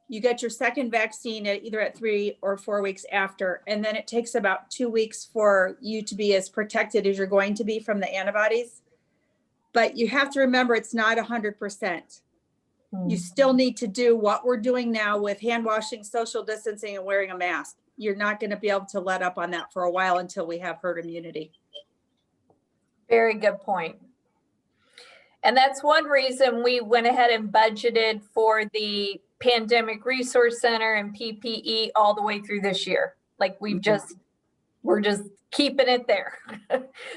you get your second vaccine either at 3 or 4 weeks after, and then it takes about 2 weeks for you to be as protected as you're going to be from the antibodies. But you have to remember, it's not 100%. You still need to do what we're doing now with hand washing, social distancing, and wearing a mask. You're not going to be able to let up on that for a while until we have herd immunity. Very good point. And that's one reason we went ahead and budgeted for the Pandemic Resource Center and PPE all the way through this year. Like we're just keeping it there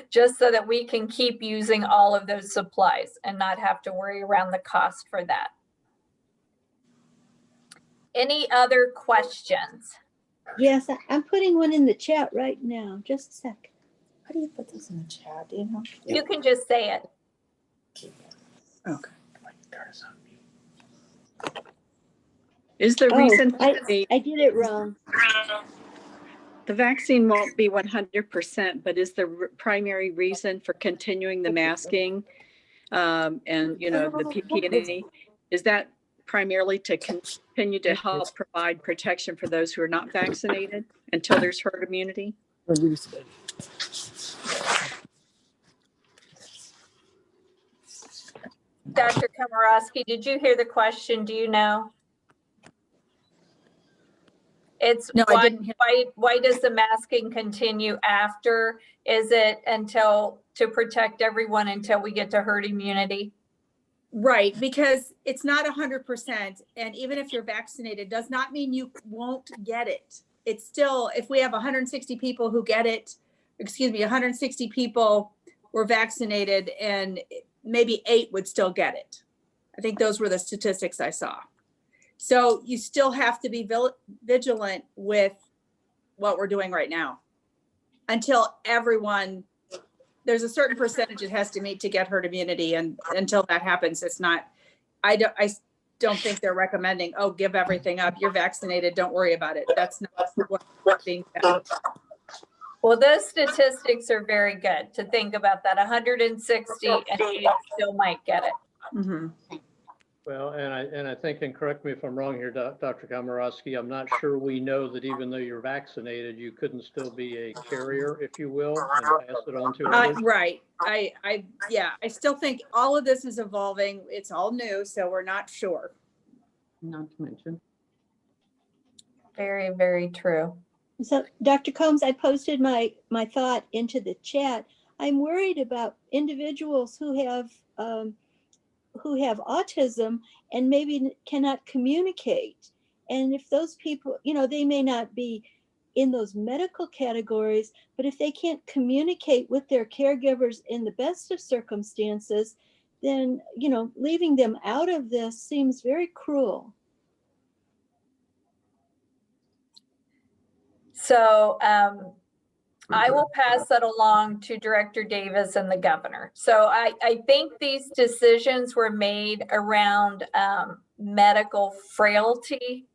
just so that we can keep using all of those supplies and not have to worry around the cost for that. Any other questions? Yes, I'm putting one in the chat right now. Just a sec. How do you put this in the chat? Do you know? You can just say it. Okay. Is the reason I did it wrong. the vaccine won't be 100%, but is the primary reason for continuing the masking and the PPE, is that primarily to continue to help provide protection for those who are not vaccinated until there's herd immunity? Dr. Komorowski, did you hear the question? Do you know? It's no, why, I didn't hear. why does the masking continue after? Is it to protect everyone until we get to herd immunity? Right, because it's not 100%. And even if you're vaccinated, does not mean you won't get it. It's still, if we have 160 people who get it, 160 people were vaccinated and maybe 8 would still get it. I think those were the statistics I saw. So you still have to be vigilant with what we're doing right now until everyone, there's a certain percentage it has to meet to get herd immunity. And until that happens, it's not, I don't think they're recommending, oh, give everything up. You're vaccinated. Don't worry about it. That's not what's being said. Well, those statistics are very good to think about that. 160 and 8 still might get it. Mm-hmm. Well, and I think, and correct me if I'm wrong here, Dr. Komorowski, I'm not sure we know that even though you're vaccinated, you couldn't still be a carrier, if you will, and pass it on to others. Right. I still think all of this is evolving. It's all new, so we're not sure. Not to mention. Very, very true. So, Dr. Combs, I posted my thought into the chat. I'm worried about individuals who have autism and maybe cannot communicate. And if those people, they may not be in those medical categories, but if they can't communicate with their caregivers in the best of circumstances, then, leaving them out of this seems very cruel. So I will pass that along to Director Davis and the governor. So I think these decisions were made around medical frailty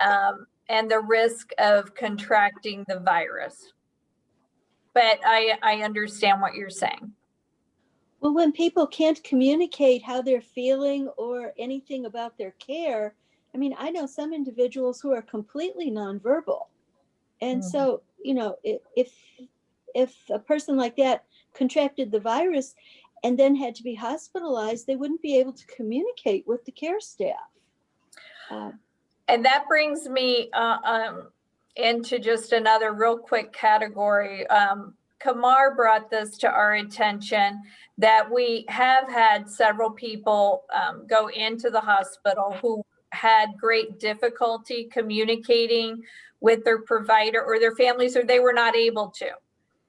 and the risk of contracting the virus. But I understand what you're saying. Well, when people can't communicate how they're feeling or anything about their care, I know some individuals who are completely nonverbal. And so, if a person like that contracted the virus and then had to be hospitalized, they wouldn't be able to communicate with the care staff. And that brings me into just another real quick category. Kamar brought this to our attention that we have had several people go into the hospital who had great difficulty communicating with their provider or their families, or they were not able to.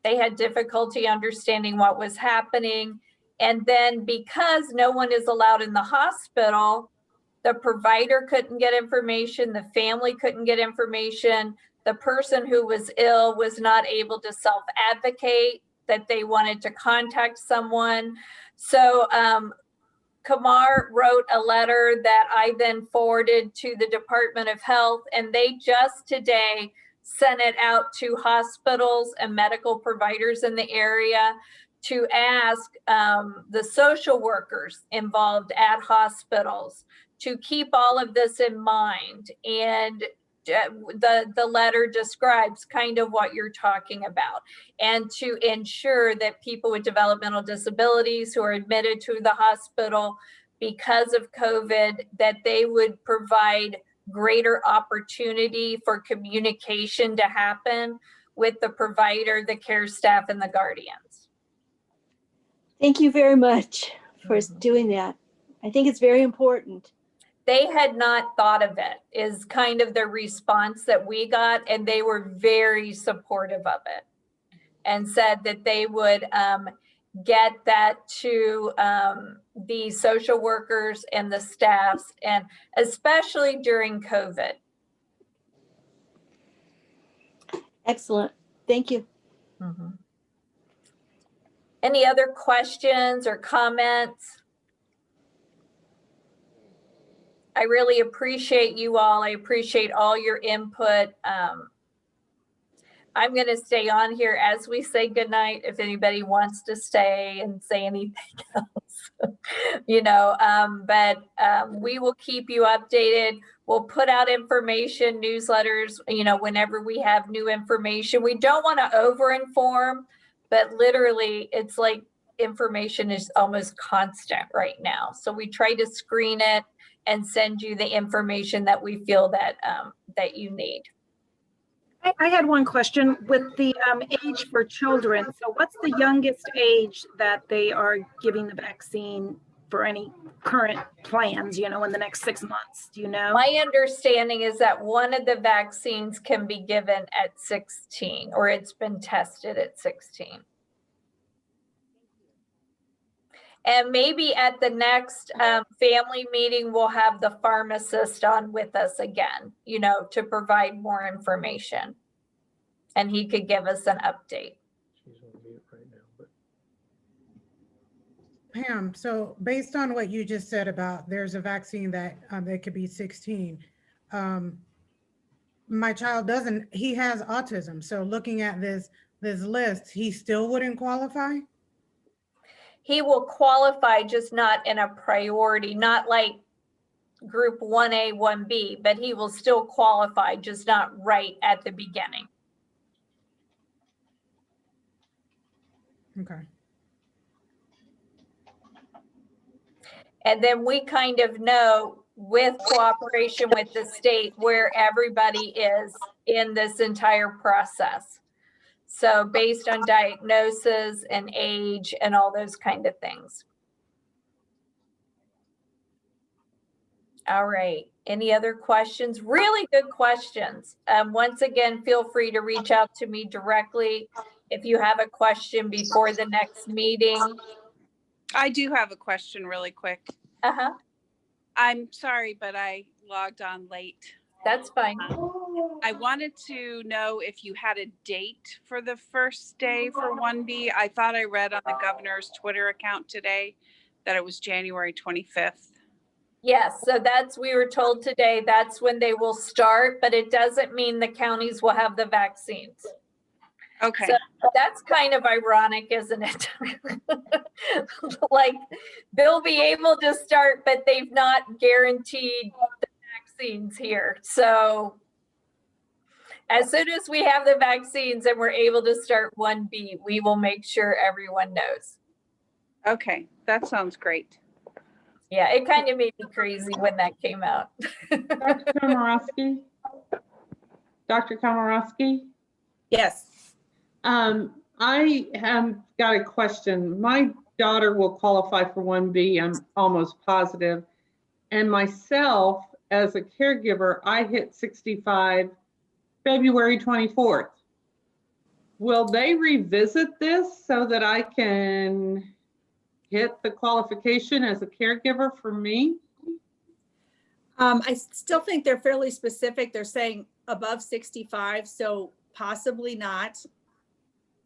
They had difficulty understanding what was happening. And then because no one is allowed in the hospital, the provider couldn't get information, the family couldn't get information, the person who was ill was not able to self-advocate that they wanted to contact someone. So Kamar wrote a letter that I then forwarded to the Department of Health, and they just today sent it out to hospitals and medical providers in the area to ask the social workers involved at hospitals to keep all of this in mind. And the letter describes kind of what you're talking about, and to ensure that people with developmental disabilities who are admitted to the hospital because of COVID, that they would provide greater opportunity for communication to happen with the provider, the care staff, and the guardians. Thank you very much for doing that. I think it's very important. They had not thought of it, is kind of the response that we got, and they were very supportive of it and said that they would get that to the social workers and the staffs, and especially during COVID. Excellent. Thank you. Mm-hmm. Any other questions or comments? I really appreciate you all. I appreciate all your input. I'm going to stay on here as we say goodnight if anybody wants to stay and say anything else, but we will keep you updated. We'll put out information, newsletters, whenever we have new information. We don't want to over-inform, but literally it's like information is almost constant right now. So we try to screen it and send you the information that we feel that that you need. I had one question with the age for children. So what's the youngest age that they are giving the vaccine for any current plans, in the next 6 months? Do you know? My understanding is that one of the vaccines can be given at 16, or it's been tested at 16. And maybe at the next family meeting, we'll have the pharmacist on with us again, to provide more information. And he could give us an update. She's on mute right now, but Pam, so based on what you just said about there's a vaccine that could be 16. My child he has autism. So looking at this list, he still wouldn't qualify? He will qualify, just not in a priority, not like group 1A, 1B, but he will still qualify, just not right at the beginning. Okay. And then we kind of know, with cooperation with the state, where everybody is in this entire process. So based on diagnosis and age and all those kind of things. All right. Any other questions? Really good questions. Once again, feel free to reach out to me directly if you have a question before the next meeting. I do have a question really quick. Uh-huh. I'm sorry, but I logged on late. That's fine. I wanted to know if you had a date for the first day for 1B. I thought I read on the governor's Twitter account today that it was January 25th. Yes, so we were told today that's when they will start, but it doesn't mean the counties will have the vaccines. Okay. So that's kind of ironic, isn't it? Like, they'll be able to start, but they've not guaranteed the vaccines here. So as soon as we have the vaccines and we're able to start 1B, we will make sure everyone knows. Okay, that sounds great. Yeah, it kind of made me crazy when that came out. Dr. Komorowski? Dr. Komorowski? Yes. I have got a question. My daughter will qualify for 1B, I'm almost positive. And myself, as a caregiver, I hit 65 February 24th. Will they revisit this so that I can hit the qualification as a caregiver for me? I still think they're fairly specific. They're saying above 65, so possibly not.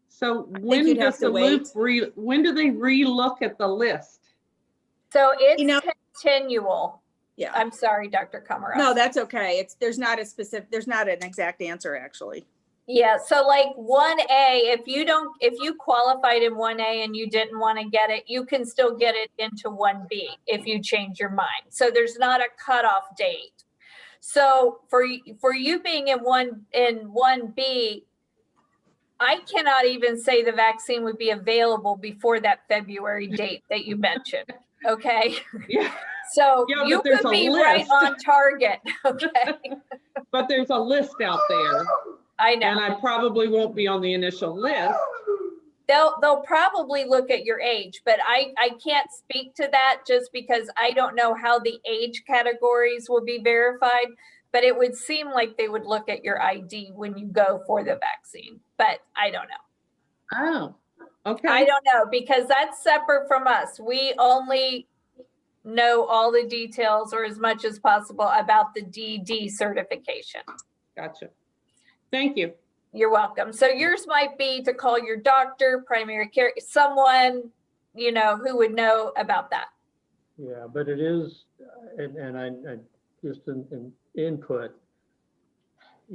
So when does the loop when do they re-look at the list? So it's continual. Yeah. I'm sorry, Dr. Komorowski. No, that's okay. There's not an exact answer actually. Yeah, so like 1A, if you qualified in 1A and you didn't want to get it, you can still get it into 1B if you change your mind. So there's not a cutoff date. So for you being in 1B, I cannot even say the vaccine would be available before that February date that you mentioned. Okay. Yeah. So yeah, you could be right on target. Okay. But there's a list out there. I know. And I probably won't be on the initial list. They'll probably look at your age, but I can't speak to that just because I don't know how the age categories will be verified, but it would seem like they would look at your ID when you go for the vaccine, but I don't know. Oh, okay. I don't know because that's separate from us. We only know all the details or as much as possible about the DD certification. Gotcha. Thank you. You're welcome. So yours might be to call your doctor, primary care, someone, who would know about that. Yeah, but it is, and I just an input,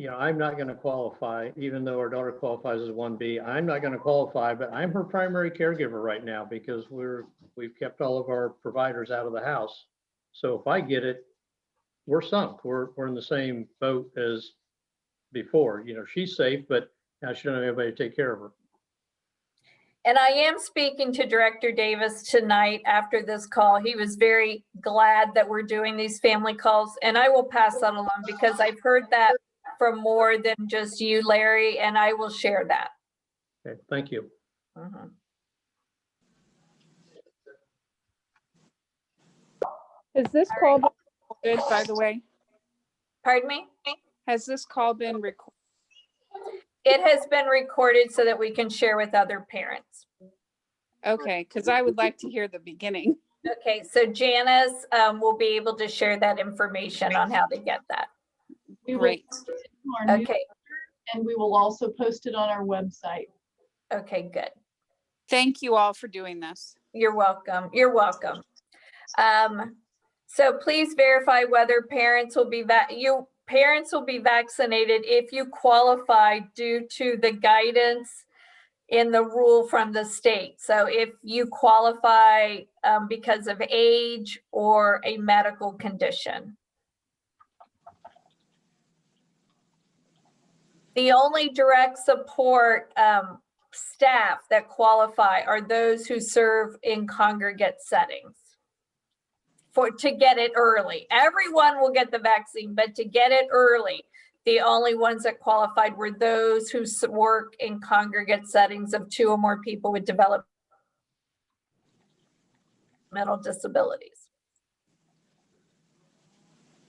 I'm not going to qualify, even though our daughter qualifies as 1B. I'm not going to qualify, but I'm her primary caregiver right now because we've kept all of our providers out of the house. So if I get it, we're sunk. We're in the same boat as before. She's safe, but now she doesn't have anybody to take care of her. And I am speaking to Director Davis tonight after this call. He was very glad that we're doing these family calls, and I will pass that along because I've heard that from more than just you, Larry, and I will share that. Okay, thank you. Has this call been recorded, by the way? Pardon me? Has this call been recorded? It has been recorded so that we can share with other parents. Okay, because I would like to hear the beginning. Okay, so Janice will be able to share that information on how to get that. Great. Okay. And we will also post it on our website. Okay, good. Thank you all for doing this. You're welcome. You're welcome. So please verify whether parents will be vaccinated if you qualify due to the guidance in the rule from the state. So if you qualify because of age or a medical condition. The only direct support staff that qualify are those who serve in congregate settings. To get it early. Everyone will get the vaccine, but to get it early, the only ones that qualified were those who work in congregate settings of 2 or more people with developmental disabilities.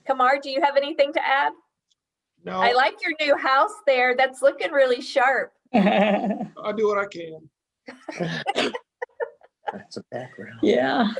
Kamar, do you have anything to add? No. I like your new house there. That's looking really sharp. I'll do what I can. That's a background. Yeah.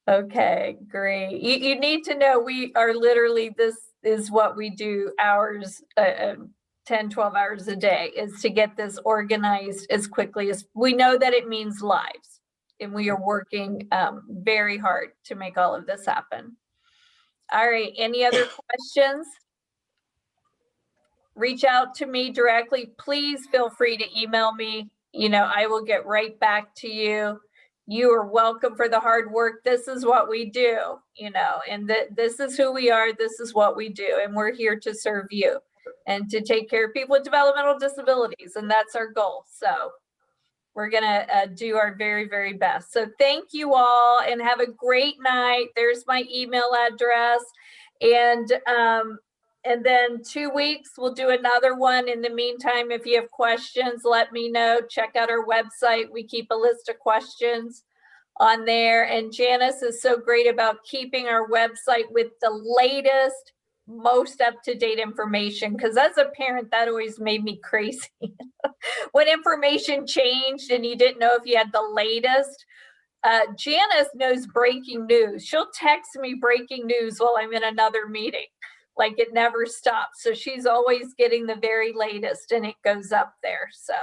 Okay, great. You need to know we are literally, this is what we do hours, 10, 12 hours a day, is to get this organized as quickly as, we know that it means lives. And we are working very hard to make all of this happen. All right, any other questions? Reach out to me directly. Please feel free to email me. I will get right back to you. You are welcome for the hard work. This is what we do, and this is who we are. This is what we do. And we're here to serve you. and to take care of people with developmental disabilities. And that's our goal. So we're gonna do our very, very best. So thank you all and have a great night. There's my email address. And then 2 weeks, we'll do another one. In the meantime, if you have questions, let me know. Check out our website. We keep a list of questions on there. And Janice is so great about keeping our website with the latest, most up-to-date information. Because as a parent, that always made me crazy. When information changed and you didn't know if you had the latest. Janice knows breaking news. She'll text me breaking news while I'm in another meeting. Like it never stops. So she's always getting the very latest and it goes up there. So,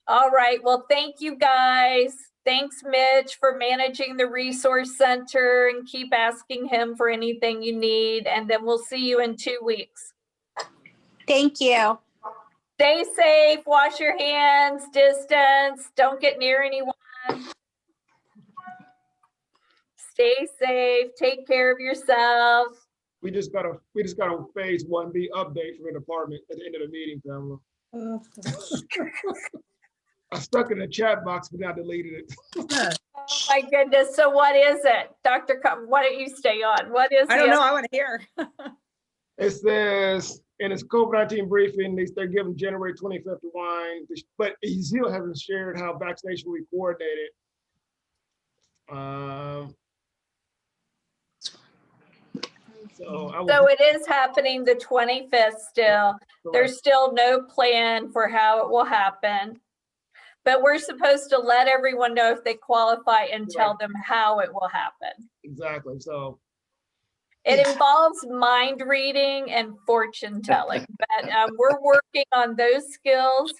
all right. Well, thank you guys. Thanks, Mitch, for managing the resource center, and keep asking him for anything you need. And then we'll see you in 2 weeks. Thank you. Stay safe, wash your hands, distance, don't get near anyone. Stay safe, take care of yourself. We just got a phase 1B update from the department at the end of the meeting, Pamela. I stuck it in the chat box, but I deleted it. Oh my goodness. So what is it? Dr. Why don't you stay on? What is it? I don't know. I want to hear. It says in his COVID-19 briefing, they're giving January 25th to wine, but he still hasn't shared how vaccination will be coordinated. So it is happening the 25th still. There's still no plan for how it will happen. But we're supposed to let everyone know if they qualify and tell them how it will happen. Exactly. So it involves mind reading and fortune telling, but we're working on those skills.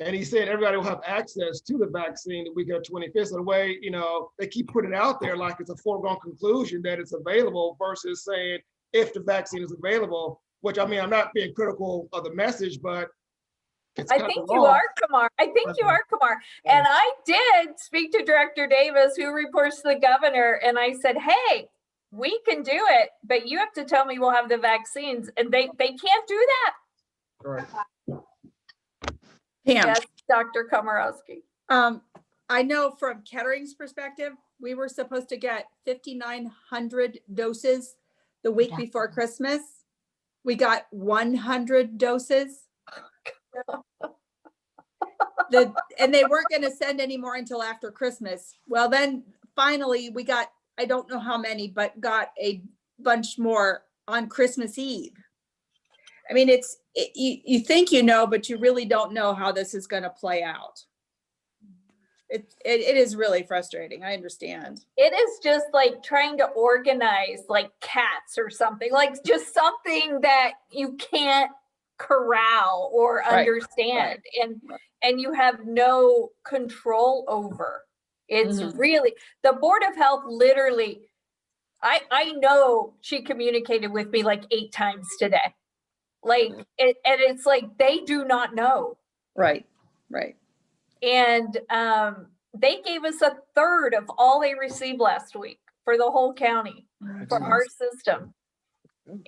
And he said everybody will have access to the vaccine the week of 25th. So the way, they keep putting it out there like it's a foregone conclusion that it's available versus saying if the vaccine is available, which I mean, I'm not being critical of the message, but I think you are, Kumar. And I did speak to Director Davis, who reports to the governor, and I said, hey, we can do it, but you have to tell me we'll have the vaccines. And they can't do that. Right. Pam. Yes, Dr. Komorowski. I know from Kettering's perspective, we were supposed to get 5,900 doses the week before Christmas. We got 100 doses. And they weren't going to send any more until after Christmas. Well, then finally we got, I don't know how many, but got a bunch more on Christmas Eve. I mean, you think but you really don't know how this is going to play out. It is really frustrating. I understand. It is just like trying to organize like cats or something, like just something that you can't corral or understand and you have no control over. It's really, the Board of Health literally, I know she communicated with me like 8 times today. Like, and it's like, they do not know. Right. And they gave us 1/3 of all they received last week for the whole county, for our system.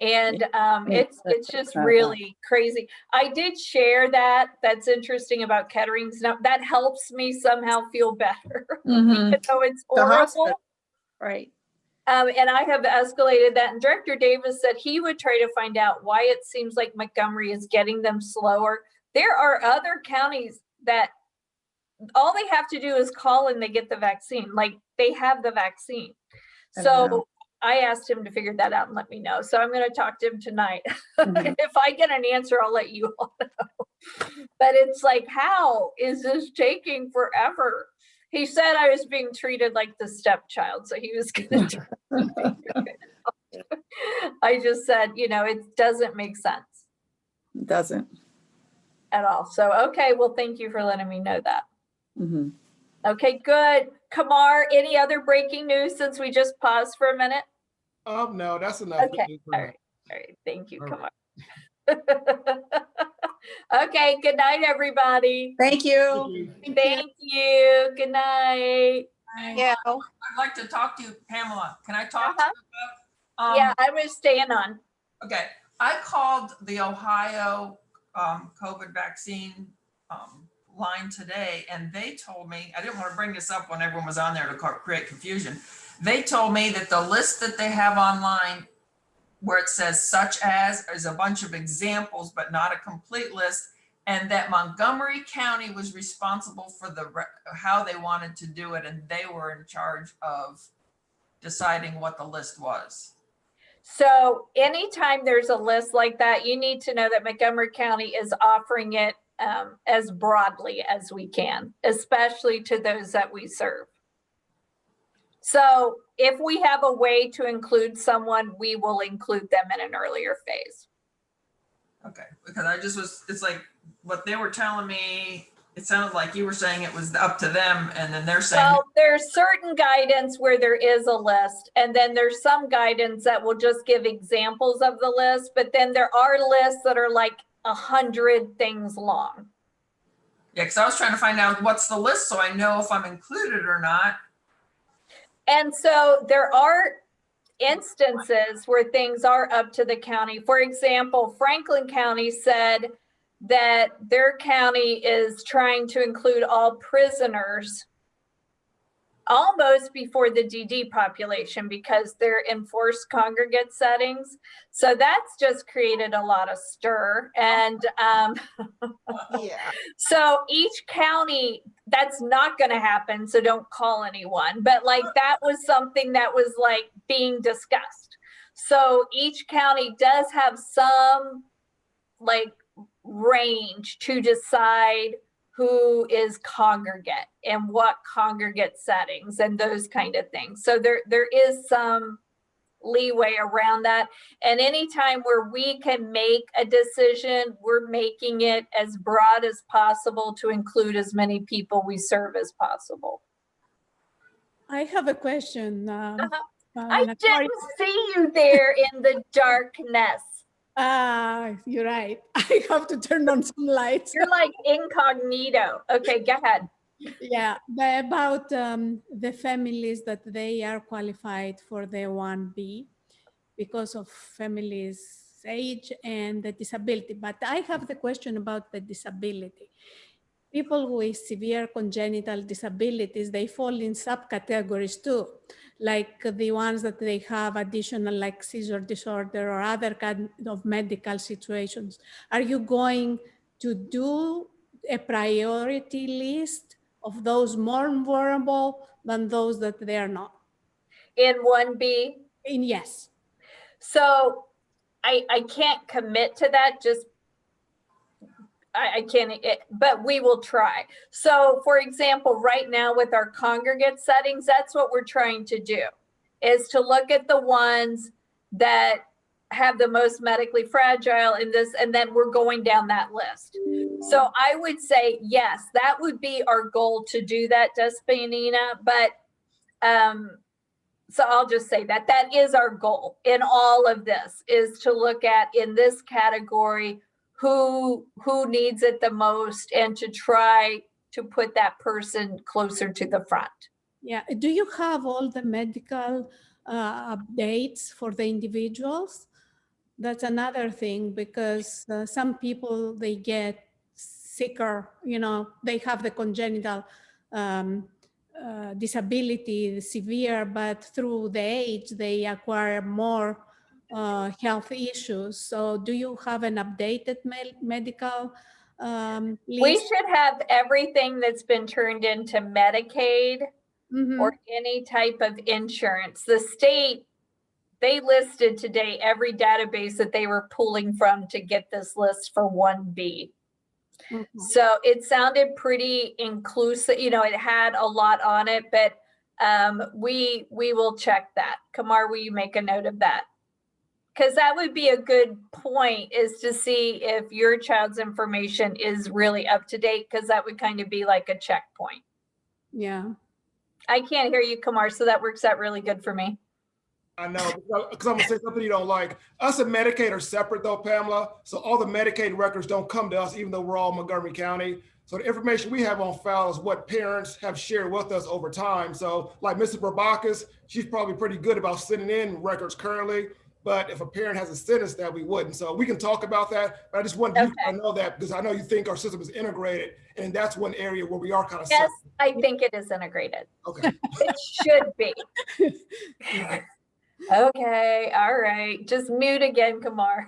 And it's just really crazy. I did share that. That's interesting about Kettering's. Now, that helps me somehow feel better, even though it's horrible. Right. And I have escalated that. And Director Davis said he would try to find out why it seems like Montgomery is getting them slower. There are other counties that all they have to do is call and they get the vaccine. Like they have the vaccine. So I asked him to figure that out and let me know. So I'm going to talk to him tonight. If I get an answer, I'll let you all know. But it's like, how is this taking forever? He said I was being treated like the stepchild, so he was going to. I just said, it doesn't make sense. It doesn't at all. So, okay. Well, thank you for letting me know that. Okay, good. Kamar, any other breaking news since we just paused for a minute? No, that's enough. Okay. All right. Thank you, Kamar. Okay, good night, everybody. Thank you. Thank you. Good night. Yeah. I'd like to talk to you, Pamela. Can I talk to you about Yeah, I was staying on. Okay, I called the Ohio COVID vaccine line today, and they told me, I didn't want to bring this up when everyone was on there to create confusion. They told me that the list that they have online where it says such as is a bunch of examples, but not a complete list, and that Montgomery County was responsible for how they wanted to do it, and they were in charge of deciding what the list was. So anytime there's a list like that, you need to know that Montgomery County is offering it as broadly as we can, especially to those that we serve. So if we have a way to include someone, we will include them in an earlier phase. Okay, because it's like what they were telling me, it sounded like you were saying it was up to them, and then they're saying. Well, there's certain guidance where there is a list, and then there's some guidance that will just give examples of the list, but then there are lists that are like 100 things long. Yeah, because I was trying to find out what's the list so I know if I'm included or not. And so there are instances where things are up to the county. For example, Franklin County said that their county is trying to include all prisoners almost before the DD population because they're enforced congregate settings. So that's just created a lot of stir. And Yeah. so each county, that's not going to happen. So don't call anyone. But like that was something that was like being discussed. So each county does have some like range to decide who is congregate and what congregate settings and those kind of things. So there is some leeway around that. And anytime where we can make a decision, we're making it as broad as possible to include as many people we serve as possible. I have a question. I didn't see you there in the darkness. You're right. I have to turn on some lights. You're like incognito. Okay, go ahead. Yeah, about the families that they are qualified for the 1B because of families' age and the disability. But I have the question about the disability. People with severe congenital disabilities, they fall in subcategories too, like the ones that they have additional like seizure disorder or other kind of medical situations. Are you going to do a priority list of those more vulnerable than those that they are not? In 1B? Yes. So I can't commit to that, just I can't, but we will try. So for example, right now with our congregate settings, that's what we're trying to do, is to look at the ones that have the most medically fragile in this, and then we're going down that list. So I would say, yes, that would be our goal to do that, Despinina, but so I'll just say that that is our goal in all of this, is to look at in this category, who needs it the most and to try to put that person closer to the front. Yeah, do you have all the medical updates for the individuals? That's another thing, because some people, they get sicker, you know, they have the congenital disability, severe, but through the age, they acquire more health issues. So do you have an updated medical list? We should have everything that's been turned into Medicaid or any type of insurance. The state, they listed today every database that they were pulling from to get this list for 1B. So it sounded pretty inclusive, you know, it had a lot on it, but we will check that. Kamar, will you make a note of that? Because that would be a good point, is to see if your child's information is really up to date, because that would kind of be like a checkpoint. Yeah. I can't hear you, Kamar, so that works out really good for me. I know, because I'm gonna say something you don't like. Us and Medicaid are separate though, Pamela. So all the Medicaid records don't come to us, even though we're all Montgomery County. So the information we have on file is what parents have shared with us over time. So like Mrs. Barbakas, she's probably pretty good about sending in records currently, but if a parent has a sentence that we wouldn't. So we can talk about that, but I just wanted you to know that because I know you think our system is integrated, and that's one area where we are kind of Yes, I think it is integrated. Okay. It should be. Okay, all right. Just mute again, Kamar.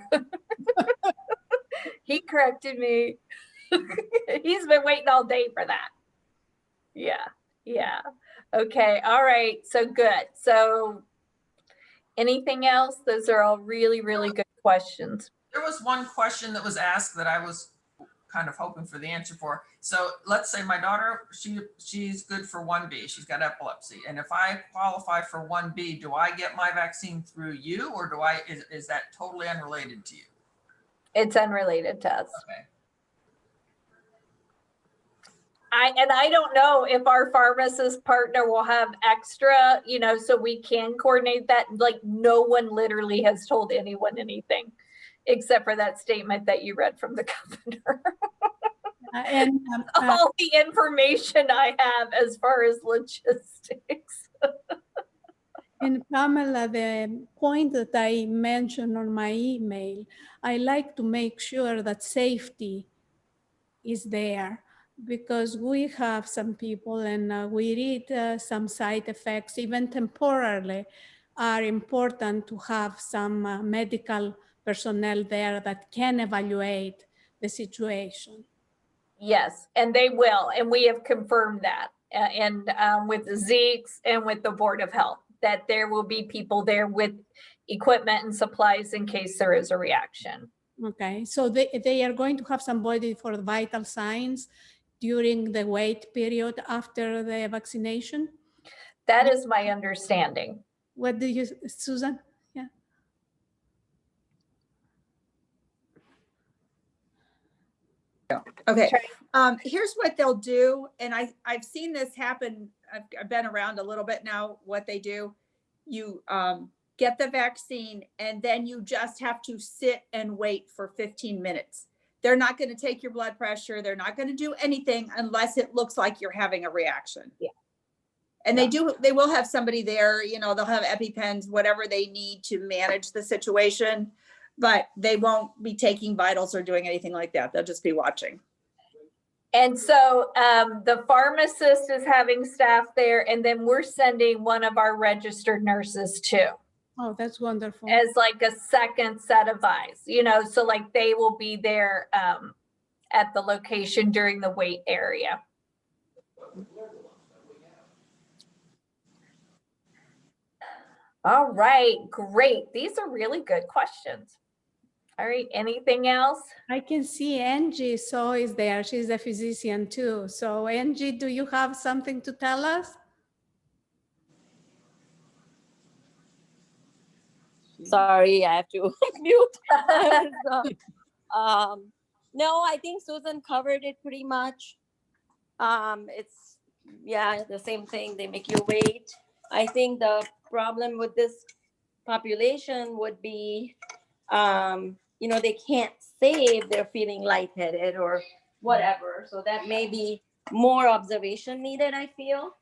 He corrected me. He's been waiting all day for that. Yeah. Okay, all right. So good. So anything else? Those are all really, really good questions. There was one question that was asked that I was kind of hoping for the answer for. So let's say my daughter, she's good for 1B. She's got epilepsy. And if I qualify for 1B, do I get my vaccine through you, or is that totally unrelated to you? It's unrelated to us. Okay. I don't know if our pharmacist partner will have extra, so we can coordinate that. Like, no one literally has told anyone anything except for that statement that you read from the governor. And all the information I have as far as logistics. And Pamela, the point that I mentioned on my email, I like to make sure that safety is there, because we have some people, and we read some side effects, even temporarily, are important to have some medical personnel there that can evaluate the situation. Yes, and they will, and we have confirmed that, and with the Zeeks and with the Board of Health, that there will be people there with equipment and supplies in case there is a reaction. Okay, so they are going to have somebody for vital signs during the wait period after the vaccination? That is my understanding. What do you, Susan? Yeah. Okay, here's what they'll do, and I've seen this happen. I've been around a little bit now. What they do, you get the vaccine, and then you just have to sit and wait for 15 minutes. They're not going to take your blood pressure. They're not going to do anything unless it looks like you're having a reaction. Yeah. And they will have somebody there, they'll have EpiPens, whatever they need to manage the situation, but they won't be taking vitals or doing anything like that. They'll just be watching. And so the pharmacist is having staff there, and then we're sending one of our registered nurses too. Oh, that's wonderful. As like a second set of eyes, so like they will be there at the location during the wait area. All right, great. These are really good questions. All right, anything else? I can see Angie So is there. She's a physician too. So Angie, do you have something to tell us? Sorry, I have to mute. No, I think Susan covered it pretty much. It's, the same thing. They make you wait. I think the problem with this population would be, they can't say if they're feeling lightheaded or whatever. So that may be more observation needed, I feel.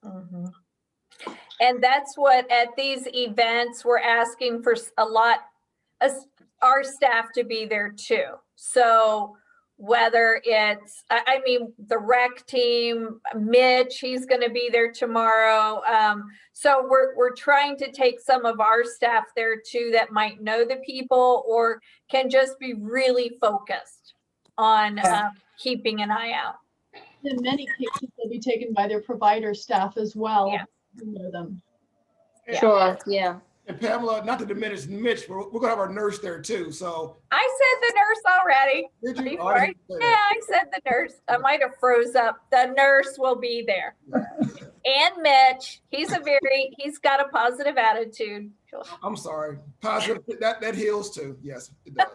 Mm-hmm. And that's what, at these events, we're asking for a lot, our staff to be there too. So whether it's, the rec team, Mitch, he's going to be there tomorrow. So we're trying to take some of our staff there too that might know the people or can just be really focused on keeping an eye out. In many cases, they'll be taken by their provider staff as well. Yeah. Who know them. Sure, yeah. And Pamela, not to diminish Mitch, but we're gonna have our nurse there too, so. I said the nurse already. Did you? Before I said the nurse. I might have froze up. The nurse will be there. And Mitch, he's got a positive attitude. I'm sorry. Positive, that heals too. Yes, it does.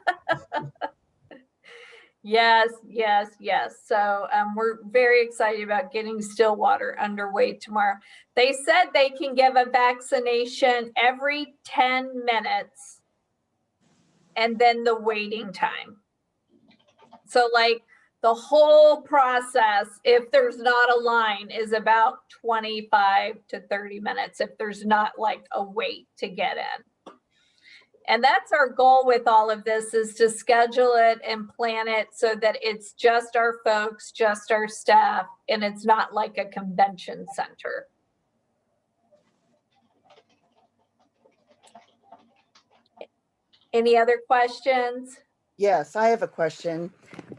Yes. So we're very excited about getting Stillwater underway tomorrow. They said they can give a vaccination every 10 minutes and then the waiting time. So like the whole process, if there's not a line, is about 25 to 30 minutes if there's not like a wait to get in. And that's our goal with all of this, is to schedule it and plan it so that it's just our folks, just our staff, and it's not like a convention center. Any other questions? Yes, I have a question.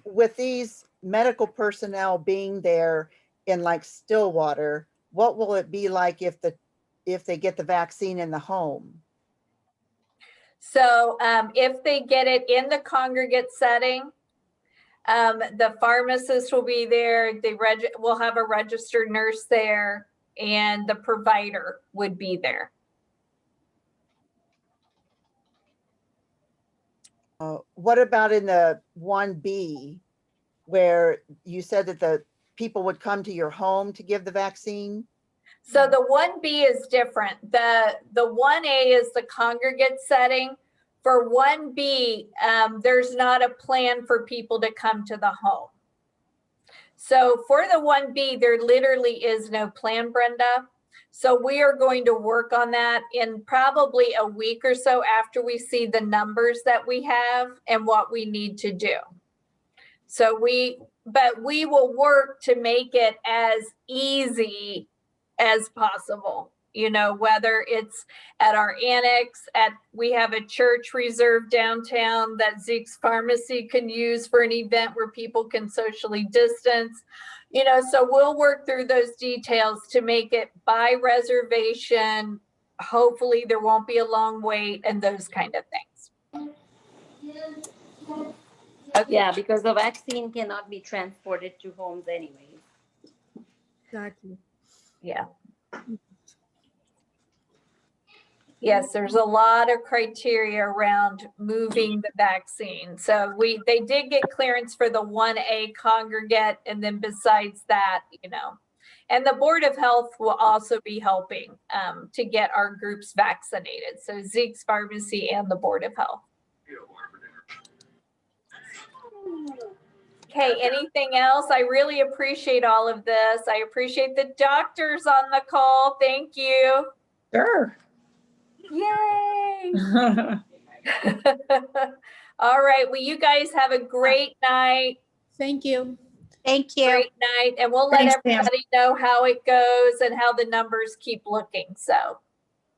With these medical personnel being there in like Stillwater, what will it be like if they get the vaccine in the home? So if they get it in the congregate setting, the pharmacist will be there, we'll have a registered nurse there, and the provider would be there. What about in the 1B, where you said that the people would come to your home to give the vaccine? So the 1B is different. The 1A is the congregate setting. For 1B, there's not a plan for people to come to the home. So for the 1B, there literally is no plan, Brenda. So we are going to work on that in probably a week or so after we see the numbers that we have and what we need to do. So but we will work to make it as easy as possible. You know, whether it's at our annex, we have a church reserved downtown that Zeke's Pharmacy can use for an event where people can socially distance. You know, so we'll work through those details to make it by reservation. Hopefully there won't be a long wait and those kind of things. Okay. Yeah, because the vaccine cannot be transported to homes anyways. Exactly. Yeah. Yes, there's a lot of criteria around moving the vaccine. So they did get clearance for the 1A congregate, and then besides that, you know, and the Board of Health will also be helping to get our groups vaccinated. So Zeke's Pharmacy and the Board of Health. Okay, anything else? I really appreciate all of this. I appreciate the doctors on the call. Thank you. Sure. Yay. All right. Well, you guys have a great night. Thank you. Thank you. Great night. And we'll let everybody know how it goes and how the numbers keep looking. So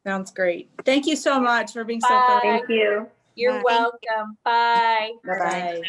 Sounds great. Thank you so much for being so Bye. thorough. Thank you. You're welcome. Bye. Bye-bye.